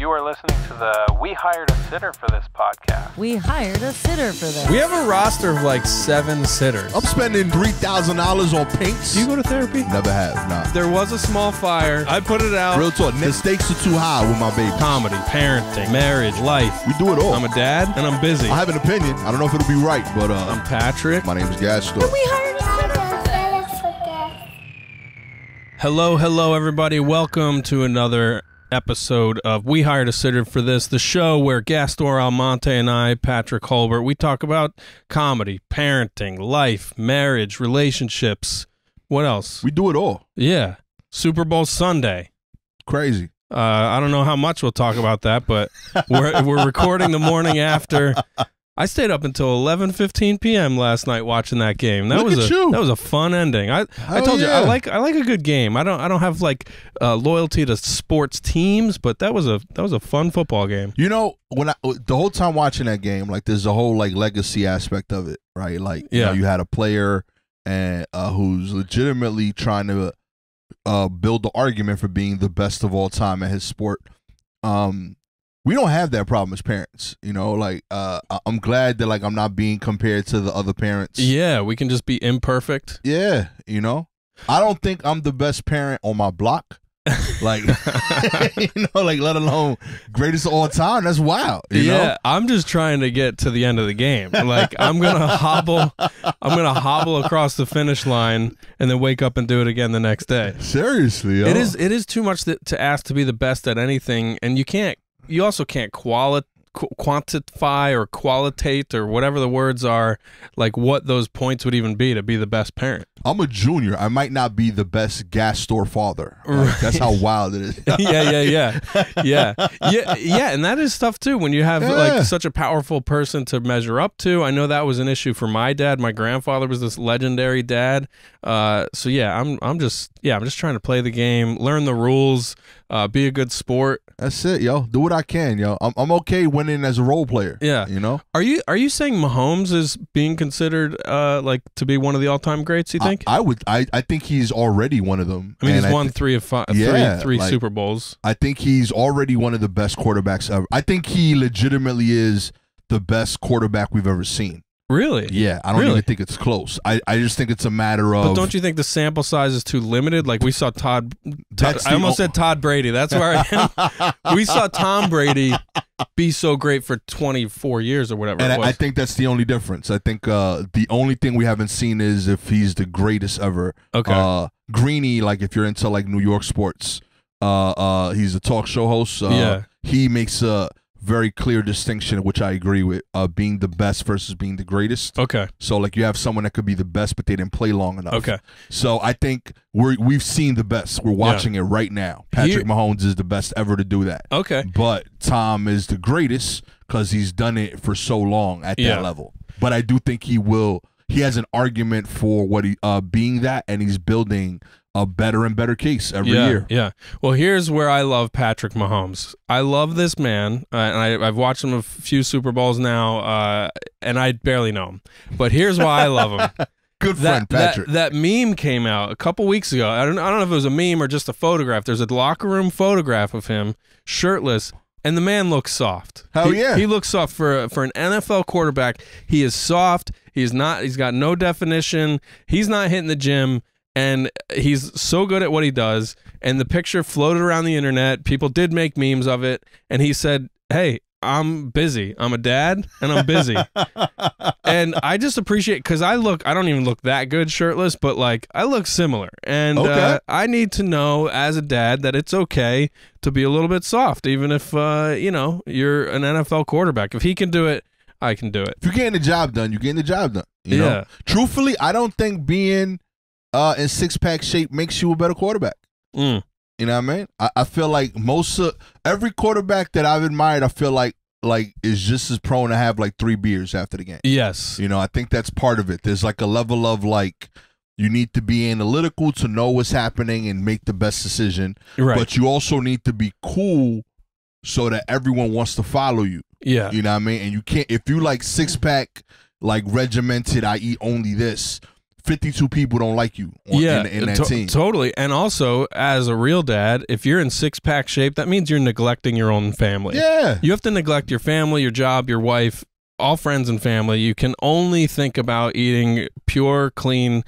You are listening to the We Hired a Sitter for This podcast. We hired a sitter for this. We have a roster of like 7 sitters. I'm spending $3,000 on paints. Do you go to therapy? Never have, nah. There was a small fire. I put it out. Real talk, the stakes are too high with my baby. Comedy, parenting, marriage, life. We do it all. I'm a dad and I'm busy. I have an opinion. I don't know if it'll be right, but I'm Patrick. my name is Gastor. We hired a sitter. Hello, everybody. Welcome to another episode of We Hired a Sitter for This, the show where Gastor, Almonte, and I, Patrick Holbert, we talk about comedy, parenting, life, marriage, relationships. What else? We do it all. Yeah. Super Bowl Sunday. Crazy. I don't know how much we'll talk about that, but we're recording the morning after. I stayed up until 11:15 p.m. last night watching that game. That was a fun ending. I told you I like a good game. I don't have like loyalty to sports teams, but that was a fun football game. You know, when the whole time watching that game, like there's a whole like legacy aspect of it, right? Like you know, you had a player and who's legitimately trying to build the argument for being the best of all time at his sport. We don't have that problem as parents, you know, like, I'm glad that like I'm not being compared to the other parents. Yeah. We can just be imperfect. Yeah. You know, I don't think I'm the best parent on my block. Like, you know, like let alone greatest of all time. That's wild. You know? I'm just trying to get to the end of the game. Like I'm going to hobble across the finish line and then wake up and do it again the next day. Seriously. Yo. It is too much to ask to be the best at anything. And you also can't quantify or qualitate or whatever the words are, like what those points would even be to be the best parent. I'm a junior. I might not be the best Gastor father. Like, right. That's how wild it is. Yeah. And that is tough too when you have like such a powerful person to measure up to. I know that was an issue for my dad. My grandfather was this legendary dad. So yeah, I'm just trying to play the game, learn the rules, be a good sport. That's it, yo. Do what I can, yo. I'm okay winning as a role player. Yeah, you know. Are you saying Mahomes is being considered like to be one of the all-time greats? You think? I think he's already one of them. I mean, he's won 3 of 5, three like, Super Bowls. I think he's already one of the best quarterbacks ever. I think he legitimately is the best quarterback we've ever seen. Really? Yeah, I don't even think it's close. I just think it's a matter of. But don't you think the sample size is too limited? Like we saw Todd I almost said Todd Brady. That's where I am. We saw Tom Brady be so great for 24 years or whatever and it was. I think that's the only difference. I think the only thing we haven't seen is if he's the greatest ever. Okay. Greeny, like if you're into like New York sports, he's a talk show host. He makes a very clear distinction, which I agree with, being the best versus being the greatest. Okay. So like you have someone that could be the best, but they didn't play long enough. Okay. So I think we've seen the best. We're watching it right now. Patrick Mahomes is the best ever to do that. Okay. But Tom is the greatest because he's done it for so long at that level. But I do think he has an argument for what he being that, and he's building a better and better case every year. Yeah. Well, here's where I love Patrick Mahomes. I love this man, and I've watched him a few Super Bowls now, and I barely know him. But here's why I love him. Good friend, Patrick. That meme came out a couple weeks ago. I don't know if it was a meme or just a photograph. There's a locker room photograph of him shirtless, and the man looks soft. Hell yeah. He looks soft for an NFL quarterback. He is soft. He's got no definition. He's not hitting the gym. And he's so good at what he does. And the picture floated around the internet. People did make memes of it. And he said, hey, I'm busy. I'm a dad and I'm busy. And I just appreciate, because I don't even look that good shirtless, but like I look similar. And I need to know as a dad that it's okay to be a little bit soft, even if, you're an NFL quarterback. If he can do it, I can do it. If you're getting the job done, you're getting the job done. You know? Truthfully, I don't think being in six-pack shape makes you a better quarterback. You know what I mean? I feel like every quarterback that I've admired, I feel like is just as prone to have like 3 beers after the game. Yes. You know, I think that's part of it. There's like a level of like you need to be analytical to know what's happening and make the best decision. Right. But you also need to be cool so that everyone wants to follow you. Yeah. You know what I mean? And you can't, if you like 6-pack, like regimented, I eat only this. 52 people don't like you in that team. Totally. And also, as a real dad, if you're in six-pack shape, that means you're neglecting your own family. Yeah. You have to neglect your family, your job, your wife, all friends and family. You can only think about eating pure, clean,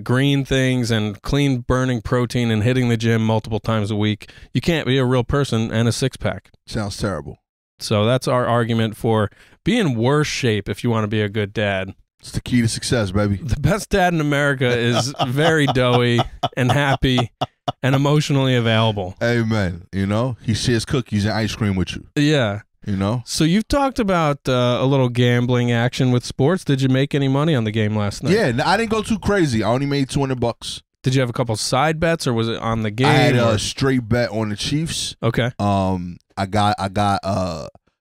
green things and clean burning protein and hitting the gym multiple times a week. You can't be a real person and a six-pack. Sounds terrible. So that's our argument for be in worse shape if you want to be a good dad. It's the key to success, baby. The best dad in America is very doughy and happy and emotionally available. Amen. You know, he shares cookies and ice cream with you. Yeah. You know? So you've talked about a little gambling action with sports. Did you make any money on the game last night? Yeah, I didn't go too crazy. I only made $200. Did you have a couple side bets, or was it on the game? I had a straight bet on the Chiefs. Okay.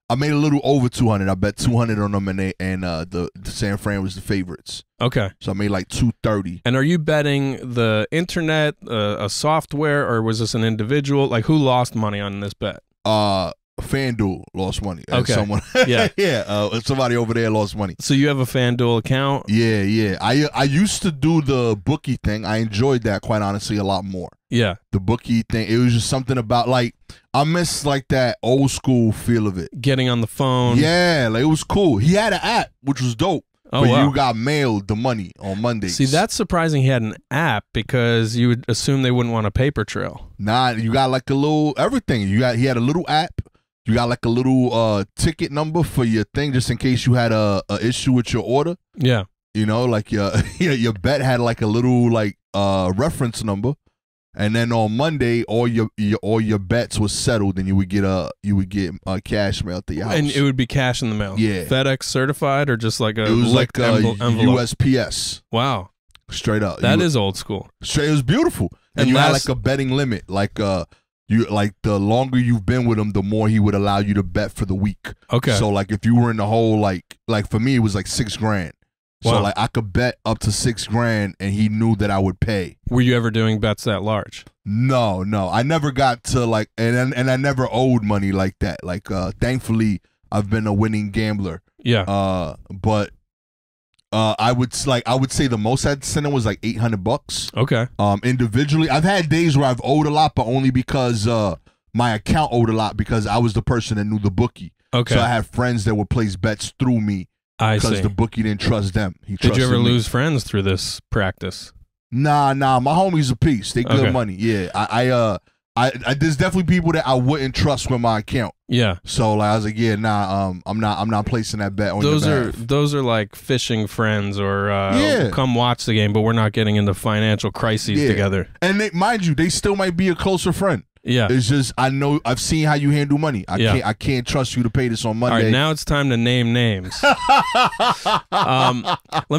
I made a little over 200. I bet 200 on them, and the San Fran was the favorites. Okay. So I made like 230. And are you betting the internet, a software, or was this an individual? Like, who lost money on this bet? FanDuel lost money. Okay. Someone, yeah, somebody over there lost money. So you have a FanDuel account? Yeah. I used to do the bookie thing. I enjoyed that, quite honestly, a lot more. Yeah. The bookie thing. It was just something about, like, I miss, like, that old school feel of it. Getting on the phone. Yeah, like, it was cool. He had an app, which was dope. Oh, but wow. you got mailed the money on Mondays. See, that's surprising he had an app, because you would assume they wouldn't want a paper trail. Nah, you got, like, a little everything. He had a little app. You got like a little ticket number for your thing, just in case you had a issue with your order. Yeah. You know, like your bet had like a little like reference number, and then on Monday all your bets was settled, and you would get cash mail to your house. And it would be cash in the mail. Yeah. FedEx certified, or just like a it was like envelope? USPS. Wow. Straight up. That is old school. Straight. It was beautiful, and you had like a betting limit, like the longer you've been with him, the more he would allow you to bet for the week. Okay. So like if you were in the whole like for me it was like $6,000. So Wow. like I could bet up to $6,000 and he knew that I would pay. Were you ever doing bets that large? No. I never got to like and I never owed money like that. Like thankfully I've been a winning gambler. Yeah. But I would say the most I'd sent him was like $800. Okay. Individually, I've had days where I've owed a lot, but only because my account owed a lot because I was the person that knew the bookie. Okay. So I had friends that would place bets through me because the bookie didn't trust them. Did you ever lose friends through this practice? Nah. My homies a piece. They good money. Yeah. I there's definitely people that I wouldn't trust with my account. Yeah. So like, I was like, I'm not placing that bet on your behalf. Those are like fishing friends, or come watch the game, but we're not getting into financial crises together. And mind you, they still might be a closer friend. Yeah. It's just I've seen how you handle money. I can't trust you to pay this on Monday. All right, now it's time to name names. Let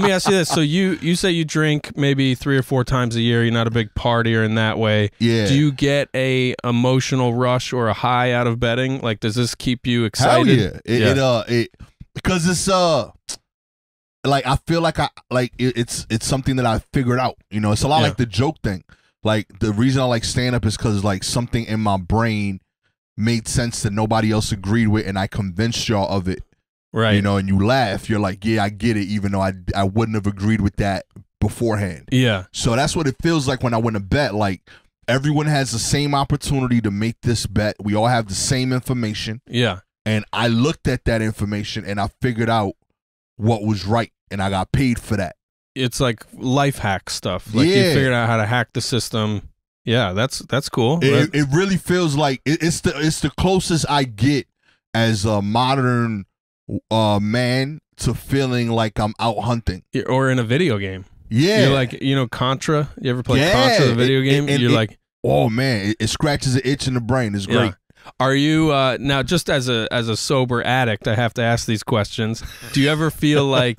me ask you this. So you say you drink maybe 3 or 4 times a year. You're not a big partier in that way. Yeah. Do you get a emotional rush or a high out of betting? Like, does this keep you excited? Hell yeah. Because it's like I feel like it's something that I figured out. You know, it's a lot like the joke thing. Like, the reason I like stand-up is because, like, something in my brain made sense that nobody else agreed with, and I convinced y'all of it. Right. You know, and you laugh. You're like, yeah, I get it, even though I wouldn't have agreed with that beforehand. Yeah. So that's what it feels like when I win a bet. Like, everyone has the same opportunity to make this bet. We all have the same information. Yeah. And I looked at that information, and I figured out what was right, and I got paid for that. It's like life hack stuff. Like, you figured out how to hack the system. Yeah, that's cool. It really feels like it's the closest I get as a modern man to feeling like I'm out hunting. Or in a video game. Yeah. You're like, Contra. You ever play Contra, the video game? You're like, oh man, it scratches an itch in the brain. It's great. Are you now, just as a sober addict, I have to ask these questions. Do you ever feel like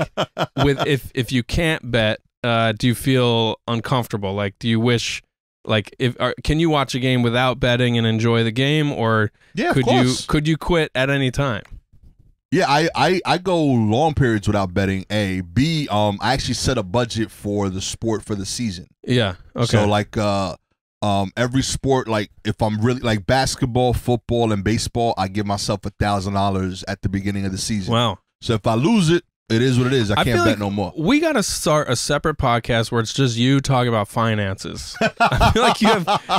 if you can't bet, do you feel uncomfortable? Like, do you wish, like, can you watch a game without betting and enjoy the game, or could you quit at any time? Yeah, I go long periods without betting. A, B, I actually set a budget for the sport for the season. Yeah. Okay. So like every sport, like if I'm really like basketball, football, and baseball, I give myself $1,000 at the beginning of the season. Wow. So if I lose it, It is what it is. I can't feel bet like no more. We got to start a separate podcast where it's just you talking about finances. I feel like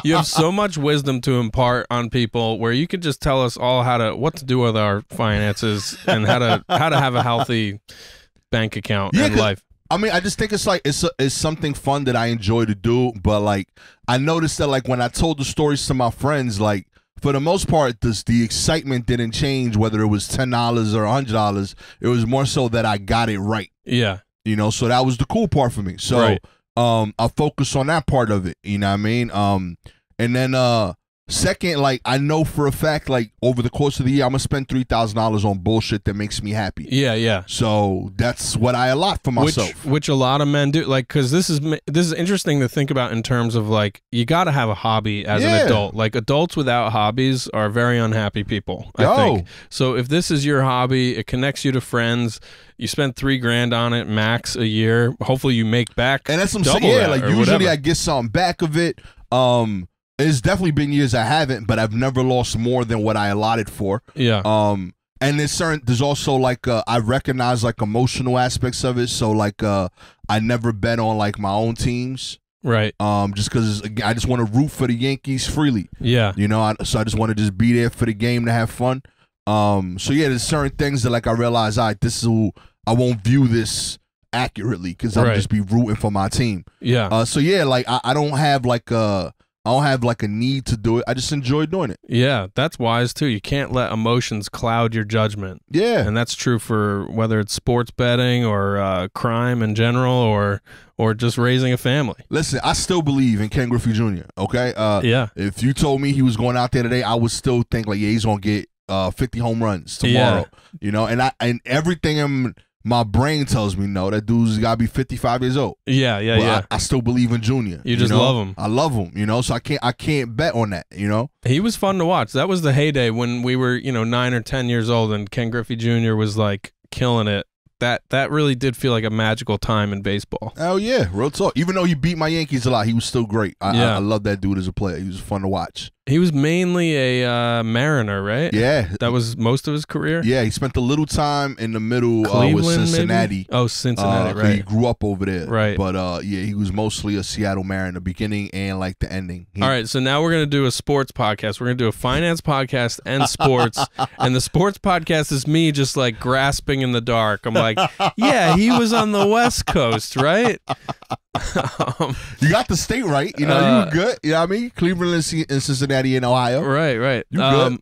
you have so much wisdom to impart on people where you could just tell us all what to do with our finances and how to have a healthy bank account in life. I mean, I just think it's like it's something fun that I enjoy to do, but like I noticed that like when I told the stories to my friends, like for the most part, the excitement didn't change whether it was $10 or $100. It was more so that I got it right. Yeah, you know, so that was the cool part for me. So I focus on that part of it. You know what I mean? And then second, like I know for a fact, like over the course of the year, I'm gonna spend $3,000 on bullshit that makes me happy. Yeah. So that's what I allot for myself. Which a lot of men do, like, because this is interesting to think about in terms of like you got to have a hobby as an adult. Like adults without hobbies are very unhappy people. I think. So if this is your hobby, it connects you to friends. You spend $3,000 on it max a year. Hopefully you make back. And that's what I'm saying. Yeah, like usually whatever. I get something back of it. It's definitely been years I haven't, but I've never lost more than what I allotted for. Yeah. And there's also like I recognize like emotional aspects of it. So like I never bet on like my own teams. Right. Just because I just want to root for the Yankees freely. Yeah. You know, so I just want to just be there for the game to have fun. So yeah, there's certain things that like I realize, this is who I won't view this accurately because I'll just be rooting for my team. Yeah. So yeah, like I don't have like a need to do it. I just enjoy doing it. Yeah, that's wise too. You can't let emotions cloud your judgment. Yeah. And that's true for whether it's sports betting or crime in general or just raising a family. Listen, I still believe in Ken Griffey Jr., okay? Yeah. If you told me he was going out there today, I would still think like, yeah, he's going to get 50 home runs tomorrow. Yeah. You know, and everything in my brain tells me no, that dude's got to be 55 years old. Yeah. I still believe in Junior. You just love him. I love him, you know, so I can't bet on that, you know. He was fun to watch. That was the heyday when we were, 9 or 10 years old and Ken Griffey Jr. was like killing it. That really did feel like a magical time in baseball. Oh yeah, real talk. Even though he beat my Yankees a lot, he was still great. I love that dude as a player. He was fun to watch. He was mainly a Mariner, right? Yeah. That was most of his career? Yeah, he spent a little time in the middle with Cincinnati. Maybe? Oh, Cincinnati, right. He grew up over there. Right. But, yeah, he was mostly a Seattle Mariner, the beginning and, like, the ending. All right, so now we're going to do a sports podcast. We're going to do a finance podcast and sports. And the sports podcast is me just, like, grasping in the dark. I'm like, yeah, he was on the West Coast, right? You got the state right. You know, you were good. You know what I mean? Cleveland and Cincinnati in Ohio. Right. You good.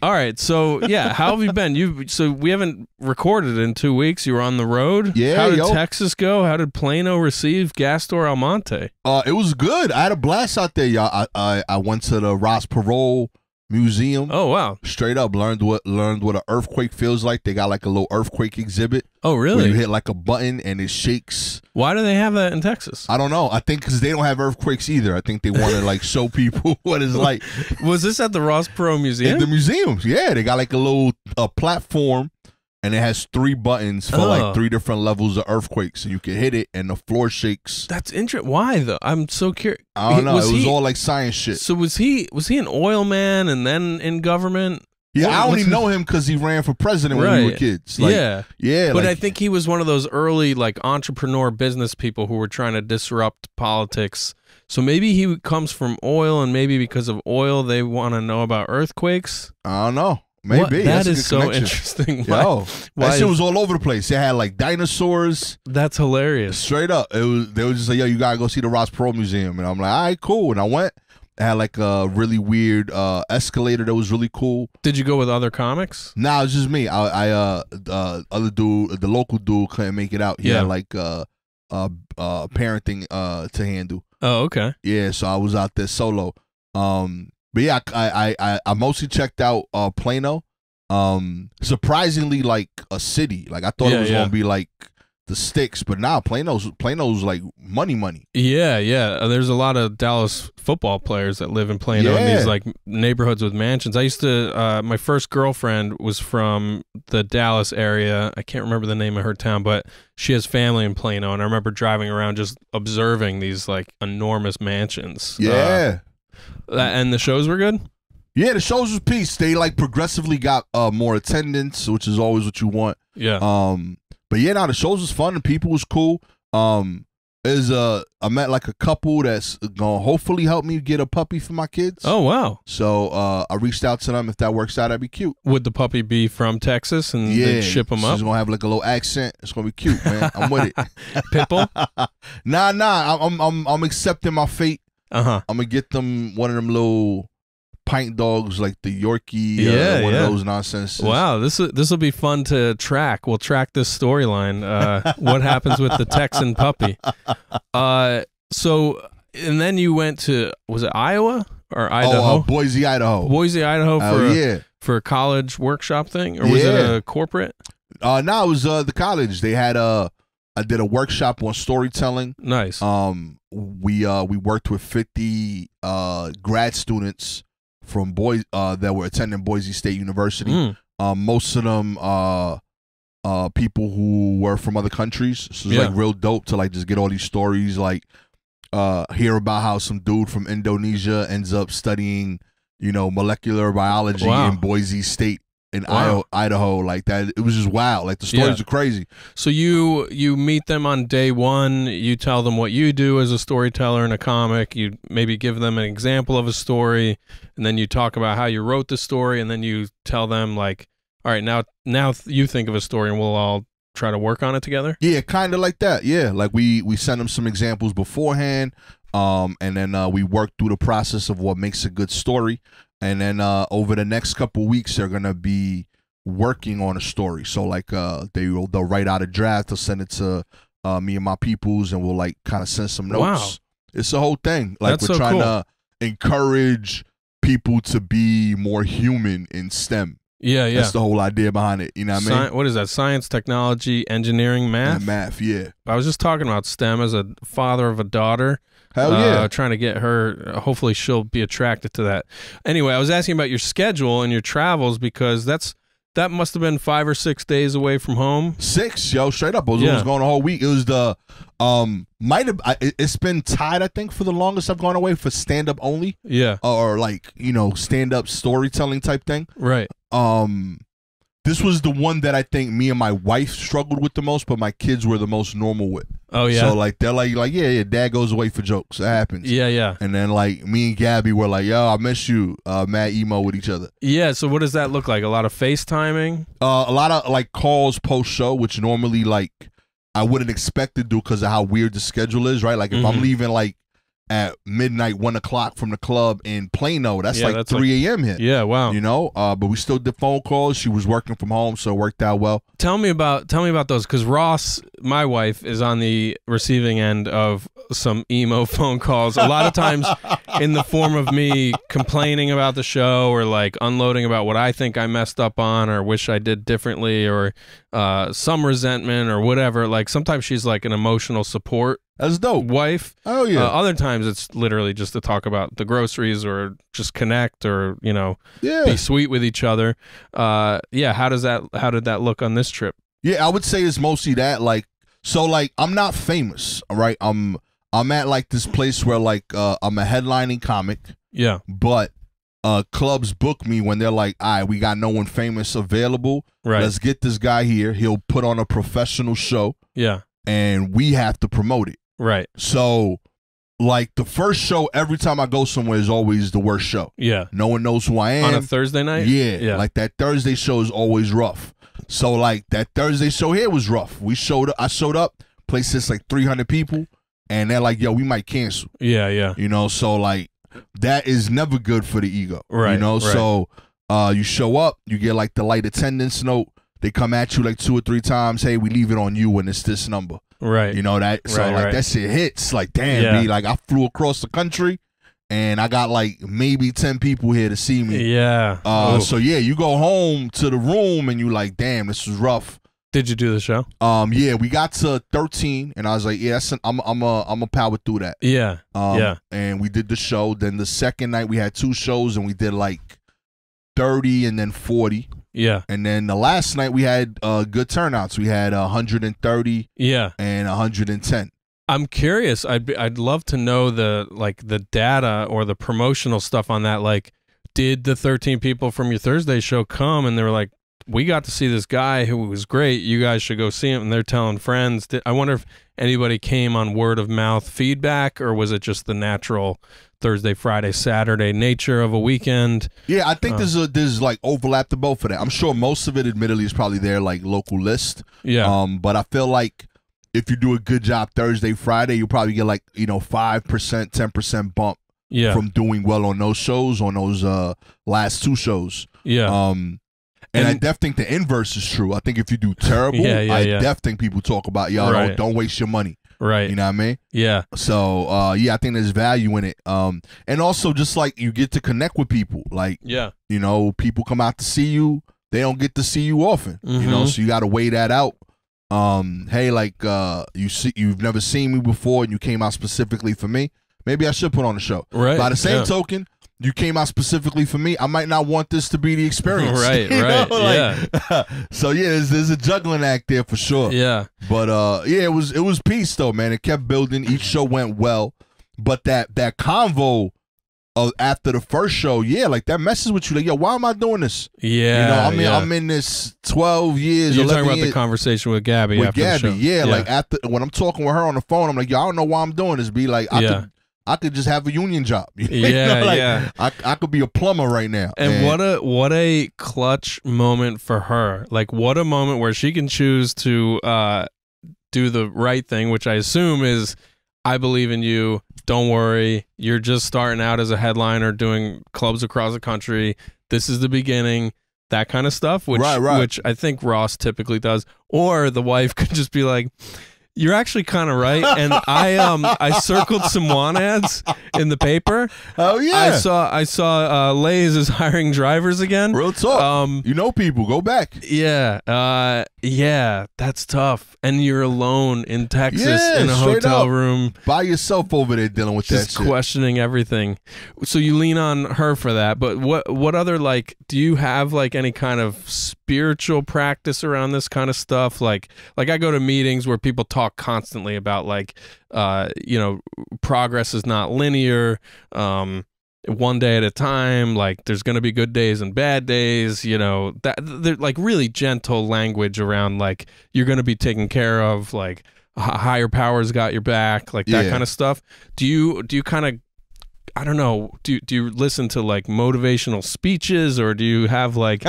All right. So, yeah, how have you been? So we haven't recorded in 2 weeks. You were on the road. Yeah. How did Texas go? How did Plano receive Gastor Almonte? It was good. I had a blast out there, y'all. I went to the Ross Perot Museum. Oh wow! Straight up learned what an earthquake feels like. They got like a little earthquake exhibit. Oh really? Where you hit like a button and it shakes. Why do they have that in Texas? I don't know. I think because they don't have earthquakes either. I think they want to like show people what it's like. Was this at the Ross Perot Museum? At the museums, yeah. They got like a little platform. And it has 3 buttons for like 3 different levels of earthquakes. So you can hit it and the floor shakes. That's interesting. Why though? I'm so curious. I don't know. It was all like science shit. So was he an oil man and then in government? Yeah, I only know him because he ran for president when we were kids. Like, yeah. But I think he was one of those early like entrepreneur business people who were trying to disrupt politics. So maybe he comes from oil, and maybe because of oil they want to know about earthqueks. I don't know. Maybe. That is so interesting. Why that shit was all over the place. They had like dinosaurs. That's hilarious. Straight up. They was just like, yo, you gotta go see the Ross Perot Museum. And I'm like, all right, cool. And I went. It had like a really weird escalator that was really cool. Did you go with other comics? Nah, it was just me. Other dude, the local dude couldn't make it out. He had like parenting to handle. Oh, okay. Yeah, so I was out there solo. But yeah, I mostly checked out Plano. Surprisingly, like a city. Like I thought it was gonna be like the sticks, but now Plano's like money. Yeah. There's a lot of Dallas football players that live in Plano in these like neighborhoods with mansions. I used to. My first girlfriend was from the Dallas area. I can't remember the name of her town, but she has family in Plano, and I remember driving around just observing these like enormous mansions. Yeah. And the shows were good? Yeah, the shows was peace. They like progressively got more attendance, which is always what you want. Yeah. But yeah, now the shows was fun. The people was cool. I met like a couple that's gonna hopefully help me get a puppy for my kids. Oh wow! So I reached out to them. If that works out, that'd be cute. Would the puppy be from Texas and they'd ship him up? She's gonna have like a little accent. It's gonna be cute, man. I'm with it. Pitbull? Nah. I'm accepting my fate. I'm gonna get them one of them little pint dogs, like the Yorkie. One of those nonsense. Wow, this will be fun to track. We'll track this storyline. What happens with the Texan puppy? So, and then you went to, was it Iowa or Idaho? Boise, Idaho. Boise, Idaho for a college workshop thing, or was it a corporate? No, it was the college. They had I did a workshop on storytelling. Nice. We worked with 50 grad students from that were attending Boise State University. Most of them people who were from other countries. So it's like real dope to like just get all these stories, like hear about how some dude from Indonesia ends up studying, molecular biology in Boise State in Idaho, like that. It was just wild. Like the stories are crazy. So you meet them on day one. You tell them what you do as a storyteller and a comic. You maybe give them an example of a story, and then you talk about how you wrote the story, and then you tell them like, all right, now you think of a story, and we'll all try to work on it together. Yeah, kind of like that. Yeah, like we send them some examples beforehand, and then we work through the process of what makes a good story. And then over the next couple weeks, they're gonna be working on a story. So like they'll write out a draft. They'll send it to me and my peoples, and we'll like kind of send some notes. Wow. It's the whole thing. Like That's we're so trying cool. to encourage people to be more human in STEM. Yeah. That's the whole idea behind it. You know what I mean? What is that? Science, technology, engineering, math? And math, yeah. I was just talking about STEM as a father of a daughter. Hell yeah. Trying to get her, hopefully she'll be attracted to that. Anyway, I was asking about your schedule and your travels, because that must have been 5 or 6 days away from home. 6, yo, straight up. It was going a whole week. It was the it's been tied, I think, for the longest I've gone away for stand-up only. Yeah. Or like, stand-up storytelling type thing. Right. This was the one that I think me and my wife struggled with the most, but my kids were the most normal with. Oh yeah. So like they're like yeah, dad goes away for jokes. That happens. Yeah. And then like me and Gabby were like, yo, I miss you. Mad emo with each other. Yeah. So what does that look like? A lot of FaceTiming? A lot of like calls post show, which normally like I wouldn't expect to do because of how weird the schedule is, right? Like if I'm leaving like at midnight, 1 o'clock from the club in Plano, that's like 3 a.m. here. Yeah, wow. But we still did phone calls. She was working from home, so it worked out well. Tell me about those, because Ross, my wife, is on the receiving end of some emo phone calls. A lot of times in the form of me complaining about the show, or like unloading about what I think I messed up on or wish I did differently, or some resentment or whatever. Like sometimes she's like an emotional support. That's dope. Wife. Oh yeah. Other times it's literally just to talk about the groceries, or just connect, or be sweet with each other. How did that look on this trip? Yeah, I would say it's mostly that. Like, so like I'm not famous, all right? I'm at like this place where like I'm a headlining comic. Yeah. But clubs book me when they're like, all right, we got no one famous available. Right. Let's get this guy here. He'll put on a professional show. Yeah. And we have to promote it. Right. So, like, the first show, every time I go somewhere, is always the worst show. Yeah. No one knows who I am. On a Thursday night? Yeah. Like, that Thursday show is always rough. So, like, that Thursday show here was rough. I showed up, place sits like 300 people, and they're like, yo, we might cancel. Yeah. So, like, that is never good for the ego. Right. Right. So, you show up, you get, like, the light attendance note. They come at you like 2 or 3 times. Hey, we leave it on you when it's this number. Right. That. So like that shit hits. Like damn, B. Like I flew across the country, and I got like maybe 10 people here to see me. Yeah. So yeah, you go home to the room and you like, damn, this was rough. Did you do the show? Yeah, we got to 13, and I was like, yeah, I'm a power through that. Yeah. And we did the show. Then the second night we had 2 shows, and we did like 30 and then 40. Yeah. And then the last night we had good turnouts. We had 130 and 110. I'm curious. I'd love to know the data or the promotional stuff on that. Like, did the 13 people from your Thursday show come and they were like, we got to see this guy who was great. You guys should go see him. And they're telling friends. I wonder if anybody came on word of mouth feedback, or was it just the natural Thursday, Friday, Saturday nature of a weekend? Yeah, I think there's like overlap to both of that. I'm sure most of it, admittedly, is probably their like local list. Yeah. But I feel like if you do a good job Thursday, Friday, you'll probably get like 5%, 10% bump from doing well on those shows, on those last 2 shows. Yeah. And I definitely think the inverse is true. I think if you do terrible, I definitely think people talk about, don't waste your money. Right. You know what I mean? Yeah. So, I think there's value in it. And also just like you get to connect with people. Like, people come out to see you. They don't get to see you often, so you got to weigh that out. Hey, like, you've never seen me before and you came out specifically for me. Maybe I should put on a show. Right. By the same token, you came out specifically for me. I might not want this to be the experience. Right, So there's a juggling act there for sure. Yeah. But it was peace though, man. It kept building. Each show went well. But that convo after the first show, like that messes with you. Like, yo, why am I doing this? Yeah. I'm in this 12 years. You're talking about years, the conversation with Gabby with after Gabby, the show. like after when I'm talking with her on the phone, I'm like, yo, I don't know why I'm doing this. Be like, I could just have a union job. I could be a plumber right now. And what a clutch moment for her. Like, what a moment where she can choose to do the right thing, which I assume is, I believe in you. Don't worry. You're just starting out as a headliner doing clubs across the country. This is the beginning. That kind of stuff, which I think Ross typically does. Or the wife could just be like, you're actually kind of right, and I circled some want ads in the paper. Oh yeah, I saw Lay's is hiring drivers again. Real talk. People, go back. Yeah, that's tough. And you're alone in Texas in a hotel room by yourself over there dealing with just that shit. Questioning everything. So you lean on her for that. But what other, like, do you have like any kind of spiritual practice around this kind of stuff? Like I go to meetings where people talk constantly about like progress is not linear, one day at a time, like there's gonna be good days and bad days, that they're like really gentle language around like you're gonna be taken care of, like higher powers got your back, like that kind of stuff. Do you kind of, I don't know, do you listen to like motivational speeches, or do you have like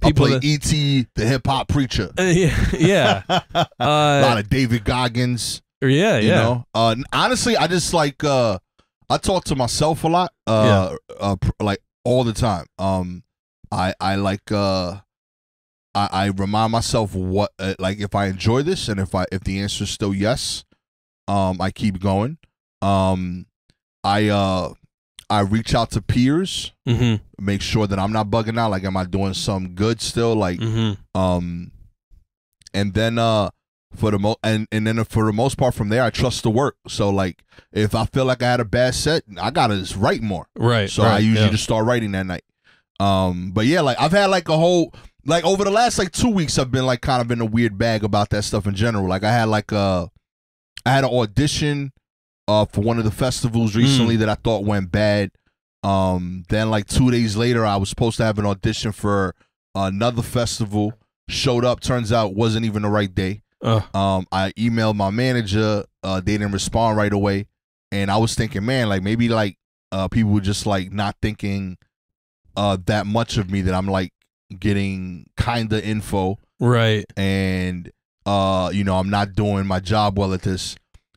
people play E.T. the hip hop preacher? A lot of David Goggins. Honestly, I just like I talk to myself a lot, like all the time. I like I remind myself what like if I enjoy this, and if the answer is still yes, I keep going. I reach out to peers, make sure that I'm not bugging out. Like, am I doing some good still? Like, and then for the most part from there, I trust the work. So like, if I feel like I had a bad set, I gotta just write more. Right. So I usually just start writing that night. But yeah, like I've had like a whole, like over the last like 2 weeks, I've been like kind of in a weird bag about that stuff in general. Like I had an audition for one of the festivals recently that I thought went bad. Then like 2 days later, I was supposed to have an audition for another festival. Showed up, turns out wasn't even the right day. I emailed my manager. They didn't respond right away, and I was thinking, man, like maybe like people were just like not thinking that much of me, that I'm like getting kind of info, right? And I'm not doing my job well at this.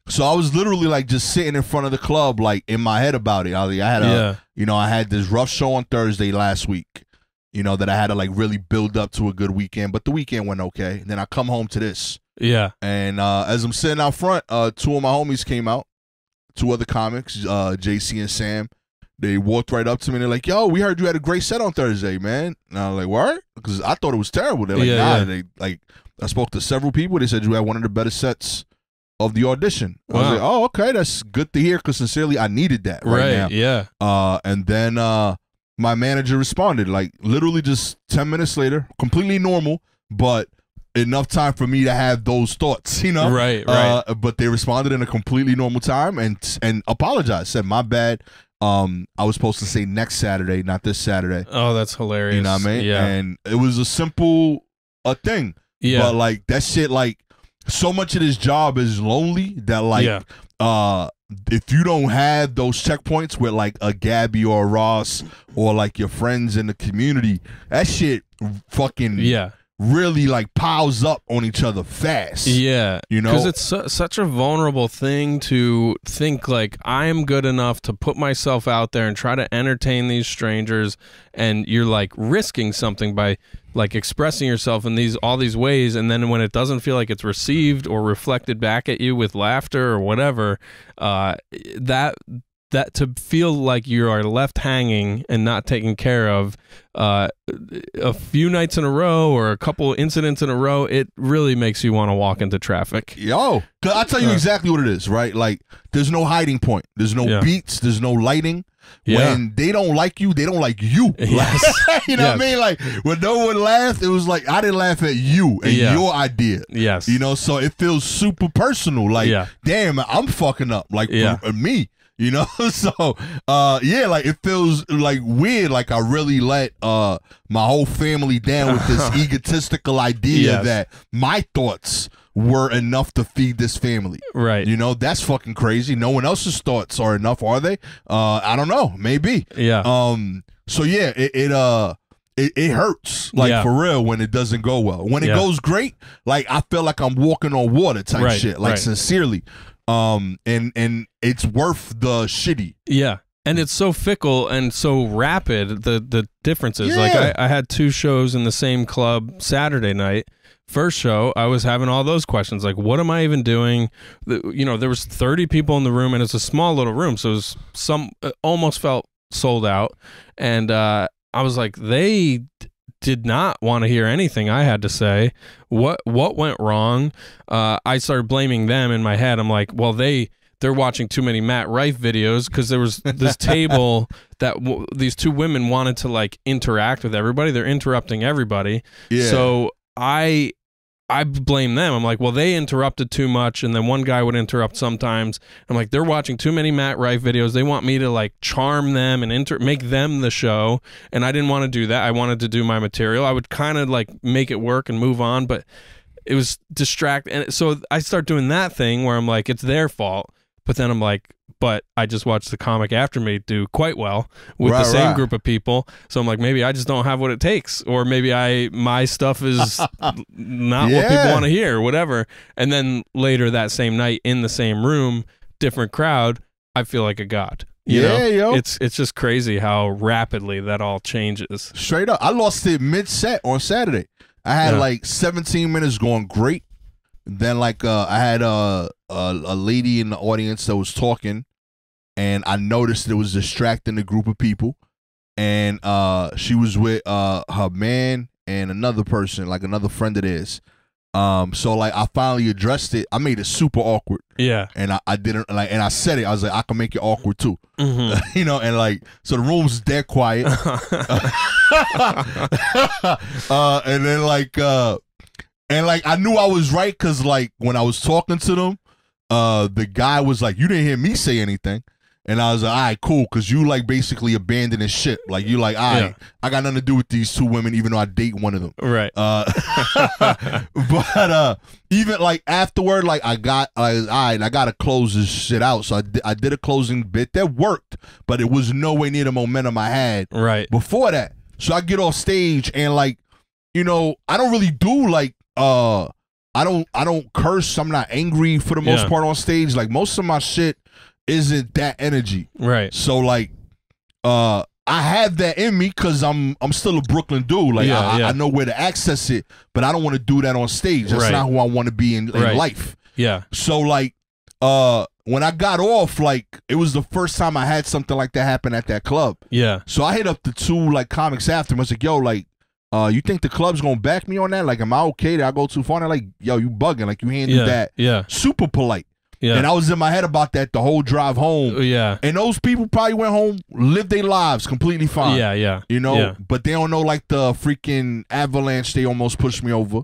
So I was literally like just sitting in front of the club, like in my head about it. I had this rough show on Thursday last week, that I had to like really build up to a good weekend, but the weekend went okay. And then I come home to this. Yeah. And as I'm sitting out front, 2 of my homies came out, 2 other comics, JC and Sam. They walked right up to me and they're like, yo, we heard you had a great set on Thursday, man. And I was like, what? Because I thought it was terrible. They're like, They like, I spoke to several people. They said you had one of the better sets of the audition. I was like, oh, okay, that's good to hear, because sincerely, I needed that right now. Yeah. And then my manager responded, like literally just 10 minutes later, completely normal, but enough time for me to have those thoughts, Right. But they responded in a completely normal time and apologized, said, my bad. I was supposed to say next Saturday, not this Saturday. Oh, that's hilarious. You know what I mean? Yeah. And it was a simple thing. Yeah. But like that shit, like so much of this job is lonely that like if you don't have those checkpoints with like a Gabby or a Ross or like your friends in the community, that shit fucking really like piles up on each other fast. Yeah, you know, because it's such a vulnerable thing to think like I am good enough to put myself out there and try to entertain these strangers, and you're like risking something by like expressing yourself in all these ways, and then when it doesn't feel like it's received or reflected back at you with laughter or whatever, that to feel like you are left hanging and not taken care of a few nights in a row or a couple incidents in a row, it really makes you want to walk into traffic. Yo, I'll tell you exactly what it is, right? Like, there's no hiding point. There's no beats. There's no lighting. When they don't like you, they don't like you. Yes. Like, you know what I mean? Like, when no one laughed, it was like, I didn't laugh at you and your idea. Yes. You know, so it feels super personal. Like, damn, I'm fucking up. Like, for me. You know, so like it feels like weird. Like I really let my whole family down with this egotistical idea that my thoughts were enough to feed this family. Right. You know, that's fucking crazy. No one else's thoughts are enough, are they? I don't know. Maybe. Yeah. So yeah, it hurts like for real when it doesn't go well. When it goes great, like I feel like I'm walking on water type shit. Like sincerely. And it's worth the shitty. Yeah. And it's so fickle and so rapid, the differences. Like I had 2 shows in the same club Saturday night. First show, I was having all those questions, like, what am I even doing? You know, there was 30 people in the room, and it's a small little room, so it was almost felt sold out. And I was like, they did not want to hear anything I had to say. What went wrong? I started blaming them in my head. I'm like, well, they're watching too many Matt Rife videos, because there was this table that these 2 women wanted to like interact with everybody. They're interrupting everybody. Yeah. So I blame them. I'm like, well, they interrupted too much, and then one guy would interrupt sometimes. I'm like, they're watching too many Matt Rife videos. They want me to like charm them and make them the show, and I didn't want to do that. I wanted to do my material. I would kind of like make it work and move on, but it was distract. And so I start doing that thing where I'm like, it's their fault. But then I'm like, but I just watched the comic after me do quite well with the same group of people. So I'm like, maybe I just don't have what it takes, or maybe my stuff is not what people want to hear, or whatever. And then later that same night in the same room, different crowd, I feel like a god. You know? Yo. It's just crazy how rapidly that all changes. Straight up. I lost it mid-set on Saturday. I had like 17 minutes going great. Then like I had a lady in the audience that was talking, and I noticed it was distracting a group of people, and she was with her man and another person, like another friend of theirs. So like I finally addressed it. I made it super awkward. Yeah. And I didn't like, and I said it. I was like, I can make it awkward too. Mm-hmm. You know, and like, so the room's dead quiet. And then like and like I knew I was right, because like when I was talking to them, the guy was like, you didn't hear me say anything. And I was like, all right, cool, because you like basically abandoning ship. Like you like, all right, I got nothing to do with these 2 women, even though I date one of them. Right. But even like afterward, like all right, I gotta close this shit out. So I did a closing bit that worked, but it was nowhere near the momentum I had before that. So I get off stage, and like, you know, I don't really do like I don't curse. I'm not angry for the most part on stage. Like most of my shit isn't that energy. Right. So like I have that in me, because I'm still a Brooklyn dude. Like I know where to access it, but I don't want to do that on stage. That's not who I want to be in life. Yeah. So like when I got off, like it was the first time I had something like that happen at that club. Yeah. So I hit up the 2 like comics after him. I was like, yo, like you think the club's gonna back me on that? Like, am I okay? Did I go too far? And they're like, yo, you bugging. Like, you handled that super polite. Yeah. And I was in my head about that the whole drive home. Yeah. And those people probably went home, lived their lives completely fine. Yeah, yeah. You know, but they don't know like the freaking avalanche they almost pushed me over.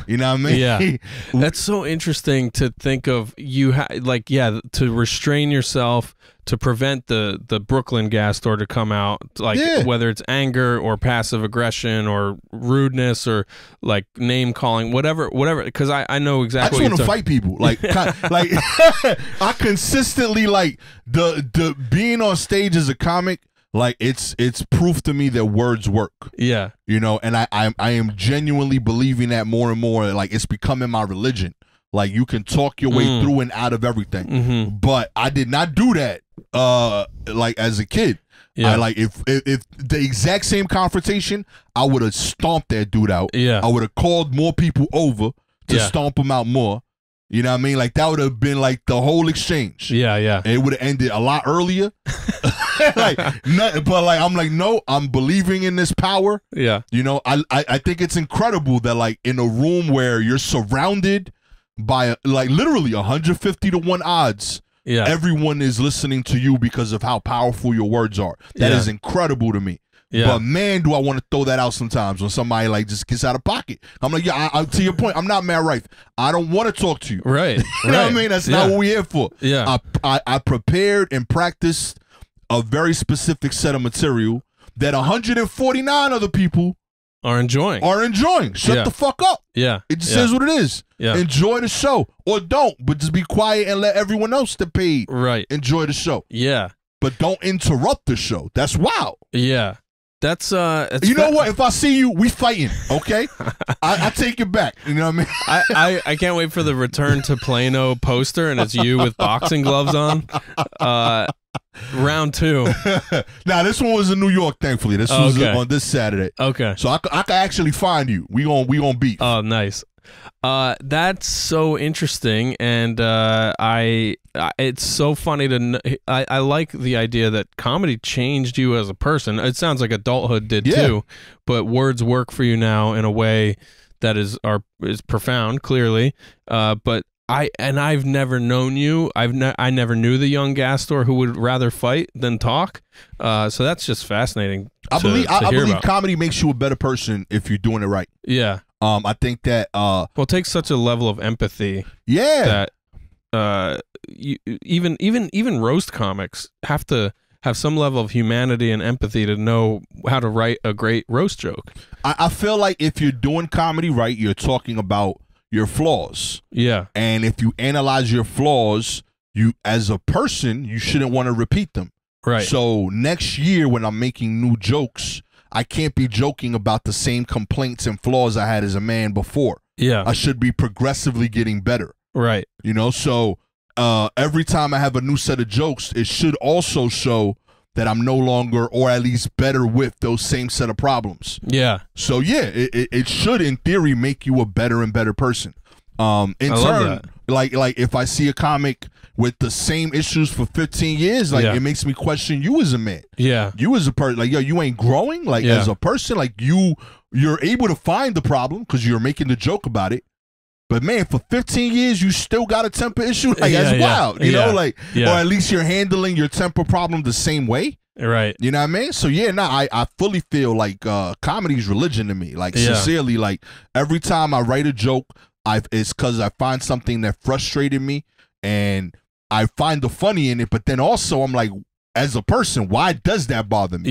You know what I mean? Yeah. That's so interesting to think of. You like, to restrain yourself, to prevent the Brooklyn Gastor to come out, like whether it's anger or passive aggression or rudeness or like name calling, whatever. Because I know exactly. I just want to fight people. Like I consistently like the being on stage as a comic. Like it's proof to me that words work. Yeah, you know, and I am genuinely believing that more and more. Like it's becoming my religion. Like you can talk your way through and out of everything. But I did not do that like as a kid. I like if the exact same confrontation, I would have stomped that dude out. I would have called more people over to stomp him out more. You know what I mean? Like that would have been like the whole exchange. And it would have ended a lot earlier. But like I'm like, no, I'm believing in this power. You know, I think it's incredible that like in a room where you're surrounded by like literally 150 to 1 odds, everyone is listening to you because of how powerful your words are. That is incredible to me. But man, do I want to throw that out sometimes when somebody like just gets out of pocket. I'm like, I to your point, I'm not Matt Rife. I don't want to talk to you. You know what I mean? That's not what we're here for. I prepared and practiced a very specific set of material that 149 other people are enjoying. Shut the fuck up. It just says what it is. Enjoy the show. Or don't, but just be quiet and let everyone else that paid enjoy the show. But don't interrupt the show. That's wild. That's you know what? If I see you, we fighting, okay? I take it back. You know what I mean? I can't wait for the Return to Plano poster, and it's you with boxing gloves on. Round 2. Now this one was in New York, thankfully. This was on this Saturday. So I can actually find you. We gon' beat. Oh, nice. That's so interesting, and it's so funny to I like the idea that comedy changed you as a person. It sounds like adulthood did too, but words work for you now in a way that is profound, clearly. But I've never known you. I never knew the young Gastor who would rather fight than talk. So that's just fascinating. I believe comedy makes you a better person if you're doing it right. I think that it takes such a level of empathy. That even roast comics have to have some level of humanity and empathy to know how to write a great roast joke. I feel like if you're doing comedy right, you're talking about your flaws. And if you analyze your flaws, you as a person, you shouldn't want to repeat them. So next year when I'm making new jokes, I can't be joking about the same complaints and flaws I had as a man before. I should be progressively getting better. You know, so every time I have a new set of jokes, it should also show that I'm no longer, or at least better with those same set of problems. So it should in theory make you a better and better person. In turn, like if I see a comic with the same issues for 15 years, like it makes me question you as a man. You as a person, like you ain't growing, like as a person, like you're able to find the problem because you're making the joke about it. But man, for 15 years, you still got a temper issue. Like that's wild, you know, like or at least you're handling your temper problem the same way. You know what I mean? So I fully feel like comedy's religion to me. Like sincerely, like every time I write a joke, it's because I find something that frustrated me and I find the funny in it. But then also I'm like, as a person, why does that bother me?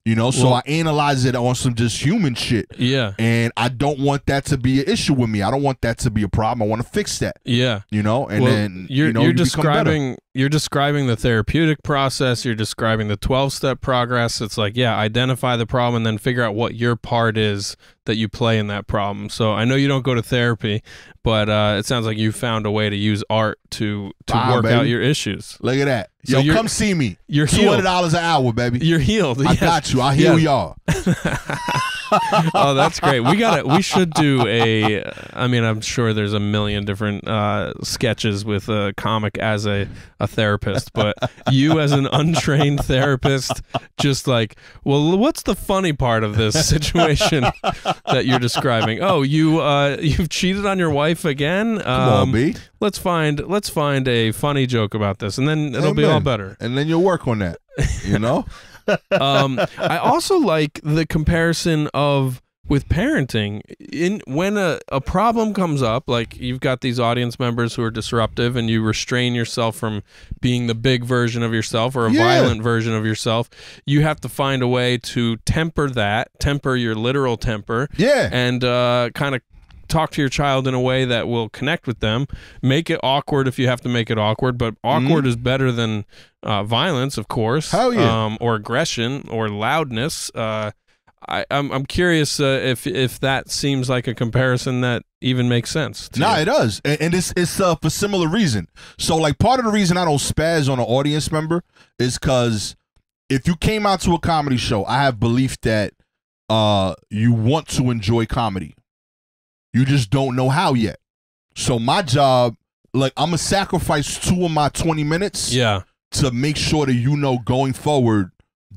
You know, so I analyze it on some just human shit. And I don't want that to be an issue with me. I don't want that to be a problem. I want to fix that. You know, and then you're describing the therapeutic process. You're describing the 12-step progress. It's like, identify the problem and then figure out what your part is that you play in that problem. So I know you don't go to therapy, but it sounds like you found a way to use art to work out your issues. Look at that. So come see me. You're $200 an hour, baby. You're healed. I got you. I heal y'all. Oh, that's great. We should do I'm sure there's a million different sketches with a comic as a therapist, but you as an untrained therapist, just like, well, what's the funny part of this situation that you're describing? Oh, you've cheated on your wife again? Come on, B. Let's find a funny joke about this, and then it'll be all better. And then you'll work on that, you know? I also like the comparison of with parenting, when a problem comes up, like you've got these audience members who are disruptive and you restrain yourself from being the big version of yourself or a violent version of yourself, you have to find a way to temper your literal temper, and kind of talk to your child in a way that will connect with them. Make it awkward if you have to make it awkward, but awkward is better than violence, of course. Hell yeah. Or aggression or loudness. I'm curious if that seems like a comparison that even makes sense to you. It does, and it's for similar reason. So like part of the reason I don't spaz on an audience member is because if you came out to a comedy show, I have belief that you want to enjoy comedy. You just don't know how yet. So my job, like I'm gonna sacrifice 2 of my 20 minutes to make sure that going forward,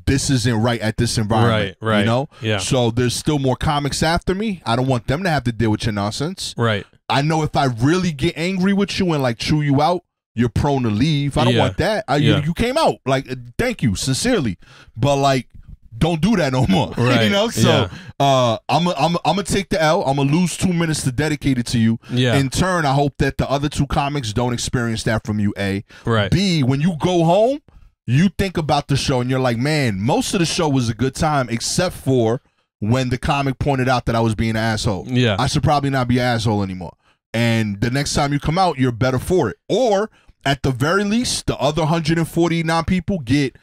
this isn't right at this environment. Right. You know? Yeah. So there's still more comics after me. I don't want them to have to deal with your nonsense. Right. I know if I really get angry with you and like chew you out, you're prone to leave. I don't want that. You came out. Like, thank you, sincerely. But like, don't do that no more. Right. You know? So I'm gonna take the L. I'm gonna lose 2 minutes to dedicate it to you. Yeah. In turn, I hope that the other 2 comics don't experience that from you, A. Right. B, when you go home, you think about the show and you're like, man, most of the show was a good time except for when the comic pointed out that I was being an asshole. Yeah. I should probably not be an asshole anymore. And the next time you come out, you're better for it. Or at the very least, the other 149 people get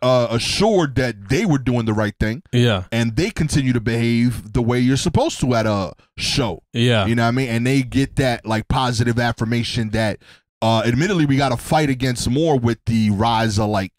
assured that they were doing the right thing. Yeah. And they continue to behave the way you're supposed to at a show. Yeah. You know what I mean? And they get that like positive affirmation that admittedly we got to fight against more with the rise of like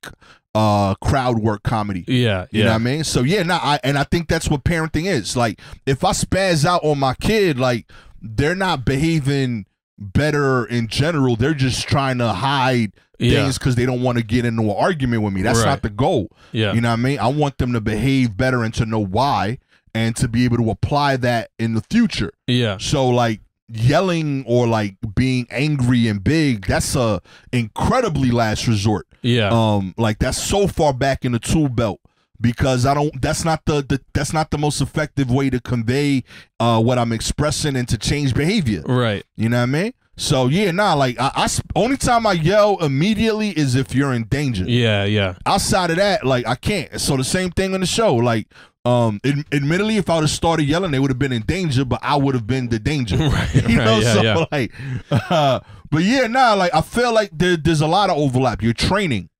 crowd work comedy. Yeah. You know what I mean? So I think that's what parenting is. Like if I spaz out on my kid, like they're not behaving better in general. They're just trying to hide things because they don't want to get into an argument with me. That's not the goal. Yeah. You know what I mean? I want them to behave better and to know why and to be able to apply that in the future. Yeah. So like yelling or like being angry and big, that's a incredibly last resort. Yeah. Like that's so far back in the tool belt because that's not the most effective way to convey what I'm expressing and to change behavior. Right. You know what I mean? So like I only time I yell immediately is if you're in danger. Yeah, yeah. Outside of that, like I can't. So the same thing on the show. Like, admittedly, if I would have started yelling, they would have been in danger, but I would have been the danger. Right. You know, like, but like I feel like there's a lot of overlap. You're training.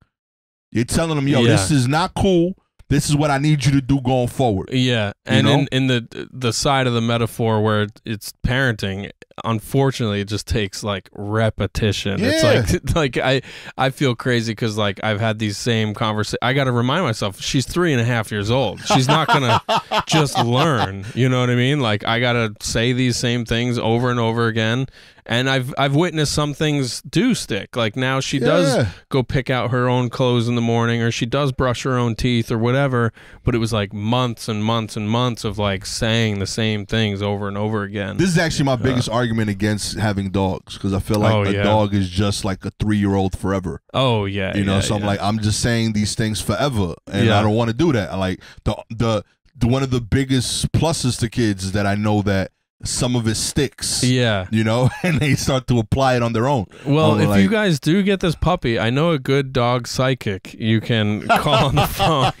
You're telling them, yo, this is not cool. This is what I need you to do going forward. Yeah, and in the side of the metaphor where it's parenting, unfortunately, it just takes like repetition. Yeah. It's like I feel crazy because like I've had these same conversations. I got to remind myself she's 3.5 years old. She's not gonna just learn. You know what I mean? Like I gotta say these same things over and over again. And I've witnessed some things do stick. Like now she does go pick out her own clothes in the morning, or she does brush her own teeth or whatever. But it was like months and months and months of like saying the same things over and over again. This is actually my biggest argument against having dogs because I feel like a dog is just like a 3-year-old forever. Oh yeah, you know. So I'm like, I'm just saying these things forever, and I don't want to do that. I like the one of the biggest pluses to kids is that I know that some of it sticks, you know, and they start to apply it on their own. Well, if you guys do get this puppy, I know a good dog psychic you can call on the phone.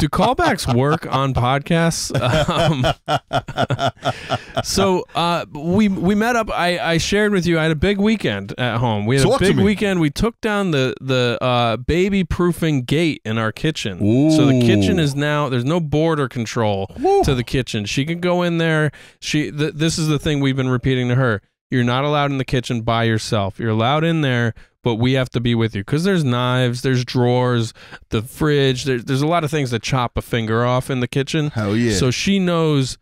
Do callbacks work on podcasts? So we met up. I shared with you I had a big weekend at home. We had a big weekend. We took down the baby proofing gate in our kitchen. Ooh. So the kitchen is now, there's no border control to the kitchen. She can go in there. This is the thing we've been repeating to her. You're not allowed in the kitchen by yourself. You're allowed in there, but we have to be with you because there's knives, there's drawers, the fridge. There's a lot of things that chop a finger off in the kitchen. Hell yeah. So she knows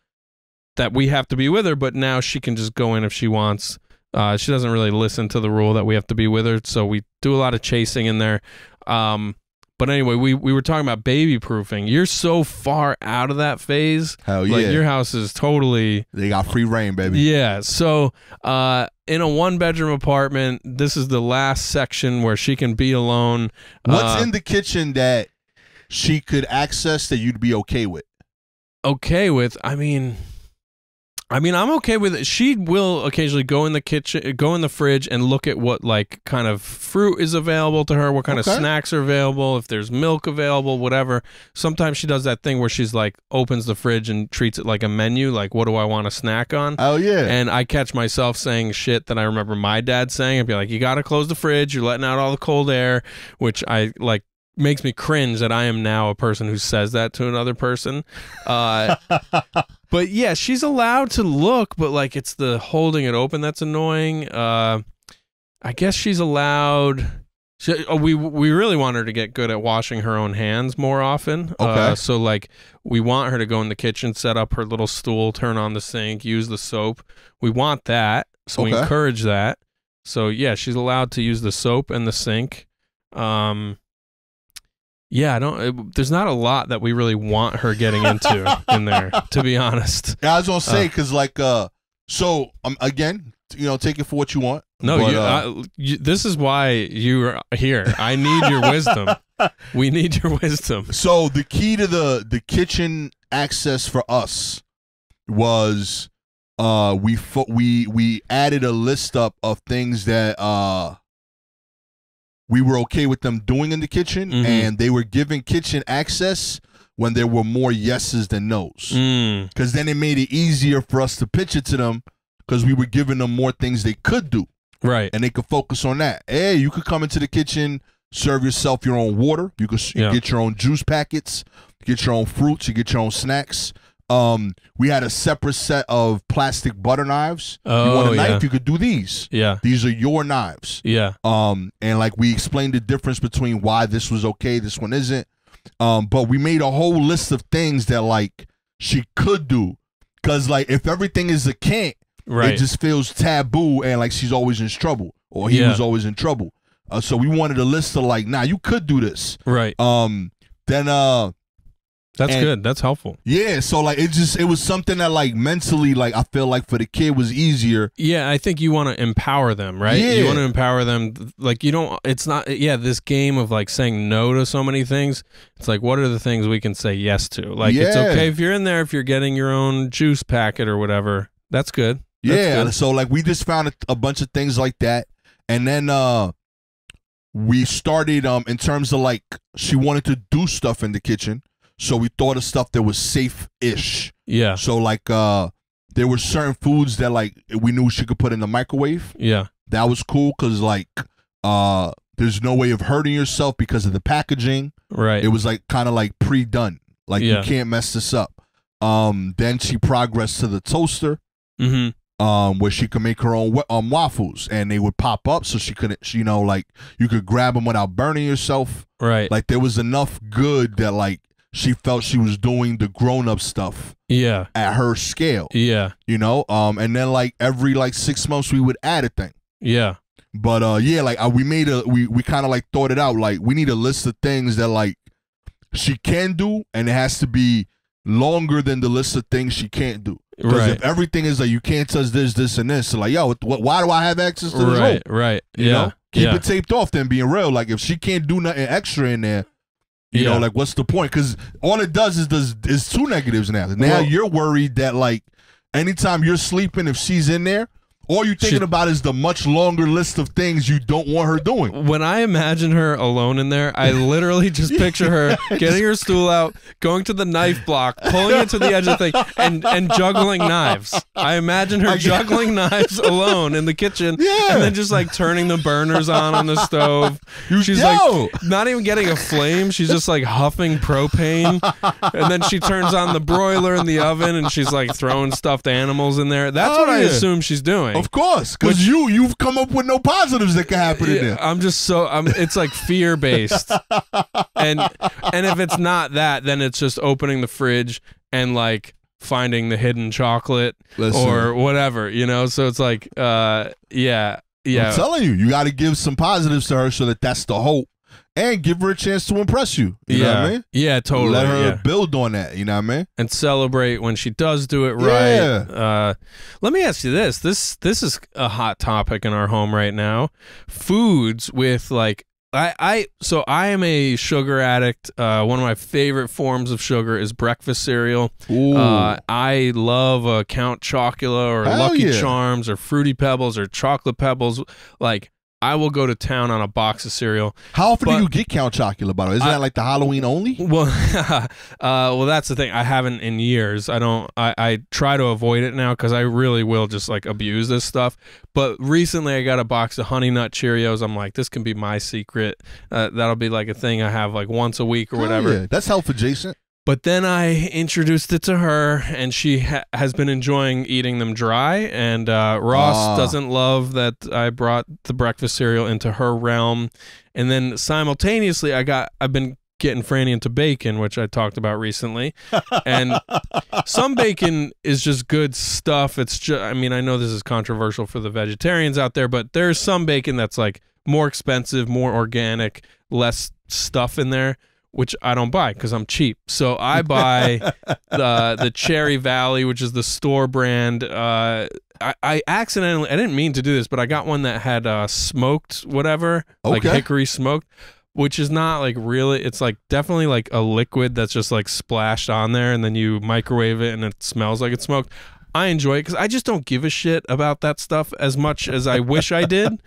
that we have to be with her, but now she can just go in if she wants. She doesn't really listen to the rule that we have to be with her, so we do a lot of chasing in there. But anyway, we were talking about baby proofing. You're so far out of that phase. Hell yeah. Like your house is totally... They got free reign, baby. Yeah. So in a 1-bedroom apartment, this is the last section where she can be alone. What's in the kitchen that she could access that you'd be okay with? okay with. I mean, I'm okay with it. She will occasionally go in the kitchen, go in the fridge, and look at what like kind of fruit is available to her, what kind of snacks are available, if there's milk available, whatever. Sometimes she does that thing where she's like opens the fridge and treats it like a menu, like what do I want to snack on? Oh yeah. And I catch myself saying shit that I remember my dad saying. I'd be like, you got to close the fridge. You're letting out all the cold air, which I like. Makes me cringe that I am now a person who says that to another person. But yeah, she's allowed to look, but like it's the holding it open that's annoying. I guess she's allowed. We really want her to get good at washing her own hands more often. Okay. So like we want her to go in the kitchen, set up her little stool, turn on the sink, use the soap. We want that, so we encourage that. So yeah, she's allowed to use the soap and the sink. Yeah, there's not a lot that we really want her getting into in there, to be honest. Yeah, I was gonna say because again, take it for what you want. No, but, this is why you're here. I need your wisdom. We need your wisdom. So the key to the kitchen access for us was we added a list up of things that we were okay with them doing in the kitchen, and they were given kitchen access when there were more yeses than nos. Because then it made it easier for us to pitch it to them because we were giving them more things they could do. Right. And they could focus on that. Hey, you could come into the kitchen, serve yourself your own water. You could get your own juice packets, get your own fruits, you get your own snacks. We had a separate set of plastic butter knives. You want a knife, you could do these. Yeah. These are your knives. Yeah. And like we explained the difference between why this was okay, this one isn't. But we made a whole list of things that like she could do. Cause like if everything is a can't, it just feels taboo and like she's always in trouble. Or he was always in trouble. So we wanted a list of like, nah, you could do this. Right. That's good. That's helpful. Yeah, so like it was something that like mentally like I feel like for the kid was easier. Yeah, I think you want to empower them, right? Yeah. You want to empower them like you don't it's not this game of like saying no to so many things. It's like what are the things we can say yes to? Like it's okay if you're in there if you're getting your own juice packet or whatever. That's good. That's good. So like we just found a bunch of things like that. And then we started in terms of like she wanted to do stuff in the kitchen. So we thought of stuff that was safe-ish. Yeah. So like there were certain foods that like we knew she could put in the microwave. Yeah. That was cool because like there's no way of hurting yourself because of the packaging. Right. It was like kind of like pre-done. Like you can't mess this up. Then she progressed to the toaster. Where she could make her own waffles and they would pop up so she couldn't, like you could grab them without burning yourself. Right. Like there was enough good that like she felt she was doing the grown-up stuff at her scale. Yeah. And then like every like 6 months we would add a thing. Yeah. But like we kind of like thought it out. Like we need a list of things that like she can do and it has to be longer than the list of things she can't do. Because if everything is like you can't touch this, this, and this, so like why do I have access to this? Right. You know? Keep it taped off. Then being real, like if she can't do nothing extra in there, you know, like what's the point? Because all it does is two negatives now. Now you're worried that like anytime you're sleeping, if she's in there, all you're thinking about is the much longer list of things you don't want her doing. When I imagine her alone in there, I literally just picture her getting her stool out, going to the knife block, pulling it to the edge of the thing, and juggling knives. I imagine her juggling knives alone in the kitchen, and then just like turning the burners on the stove. She's like not even getting a flame. She's just like huffing propane, and then she turns on the broiler in the oven, and she's like throwing stustuffed animals in there. That's what I assume she's doing. Of course, because you've come up with no positives that can happen in there. I'm just it's like fear based, and if it's not that, then it's just opening the fridge and like finding the hidden chocolate or whatever, So it's like, yeah. I'm telling you, you got to give some positives to her so that's the hope. And give her a chance to impress you. You know what I mean? Yeah, totally. Let her build on that. You know what I mean? And celebrate when she does do it right. Yeah. Let me ask you this. This is a hot topic in our home right now. Foods with like So I am a sugar addict. One of my favorite forms of sugar is breakfast cereal. I love a Count Chocula or Lucky Charms or Fruity Pebbles or Chocolate Pebbles. Like, I will go to town on a box of cereal. How often do you get Count Chocula, by the way? Isn't that like the Halloween only? Well, well, that's the thing. I haven't in years. I try to avoid it now because I really will just like abuse this stuff. But recently I got a box of Honey Nut Cheerios. I'm like, this can be my secret. That'll be like a thing I have like once a week or whatever. Yeah. That's health adjacent. But then I introduced it to her, and she has been enjoying eating them dry. And Ross doesn't love that I brought the breakfast cereal into her realm. And then simultaneously, I've been getting Franny into bacon, which I talked about recently. And some bacon is just good stuff. It's just, I mean, I know this is controversial for the vegetarians out there, but there's some bacon that's like more expensive, more organic, less stuff in there, which I don't buy because I'm cheap. So I buy the Cherry Valley, which is the store brand. I accidentally, I didn't mean to do this, but I got one that had smoked whatever, like hickory smoked, which is not like really, it's like definitely like a liquid that's just like splashed on there, and then you microwave it and it smells like it's smoked. I enjoy it because I just don't give a shit about that stuff as much as I wish I did.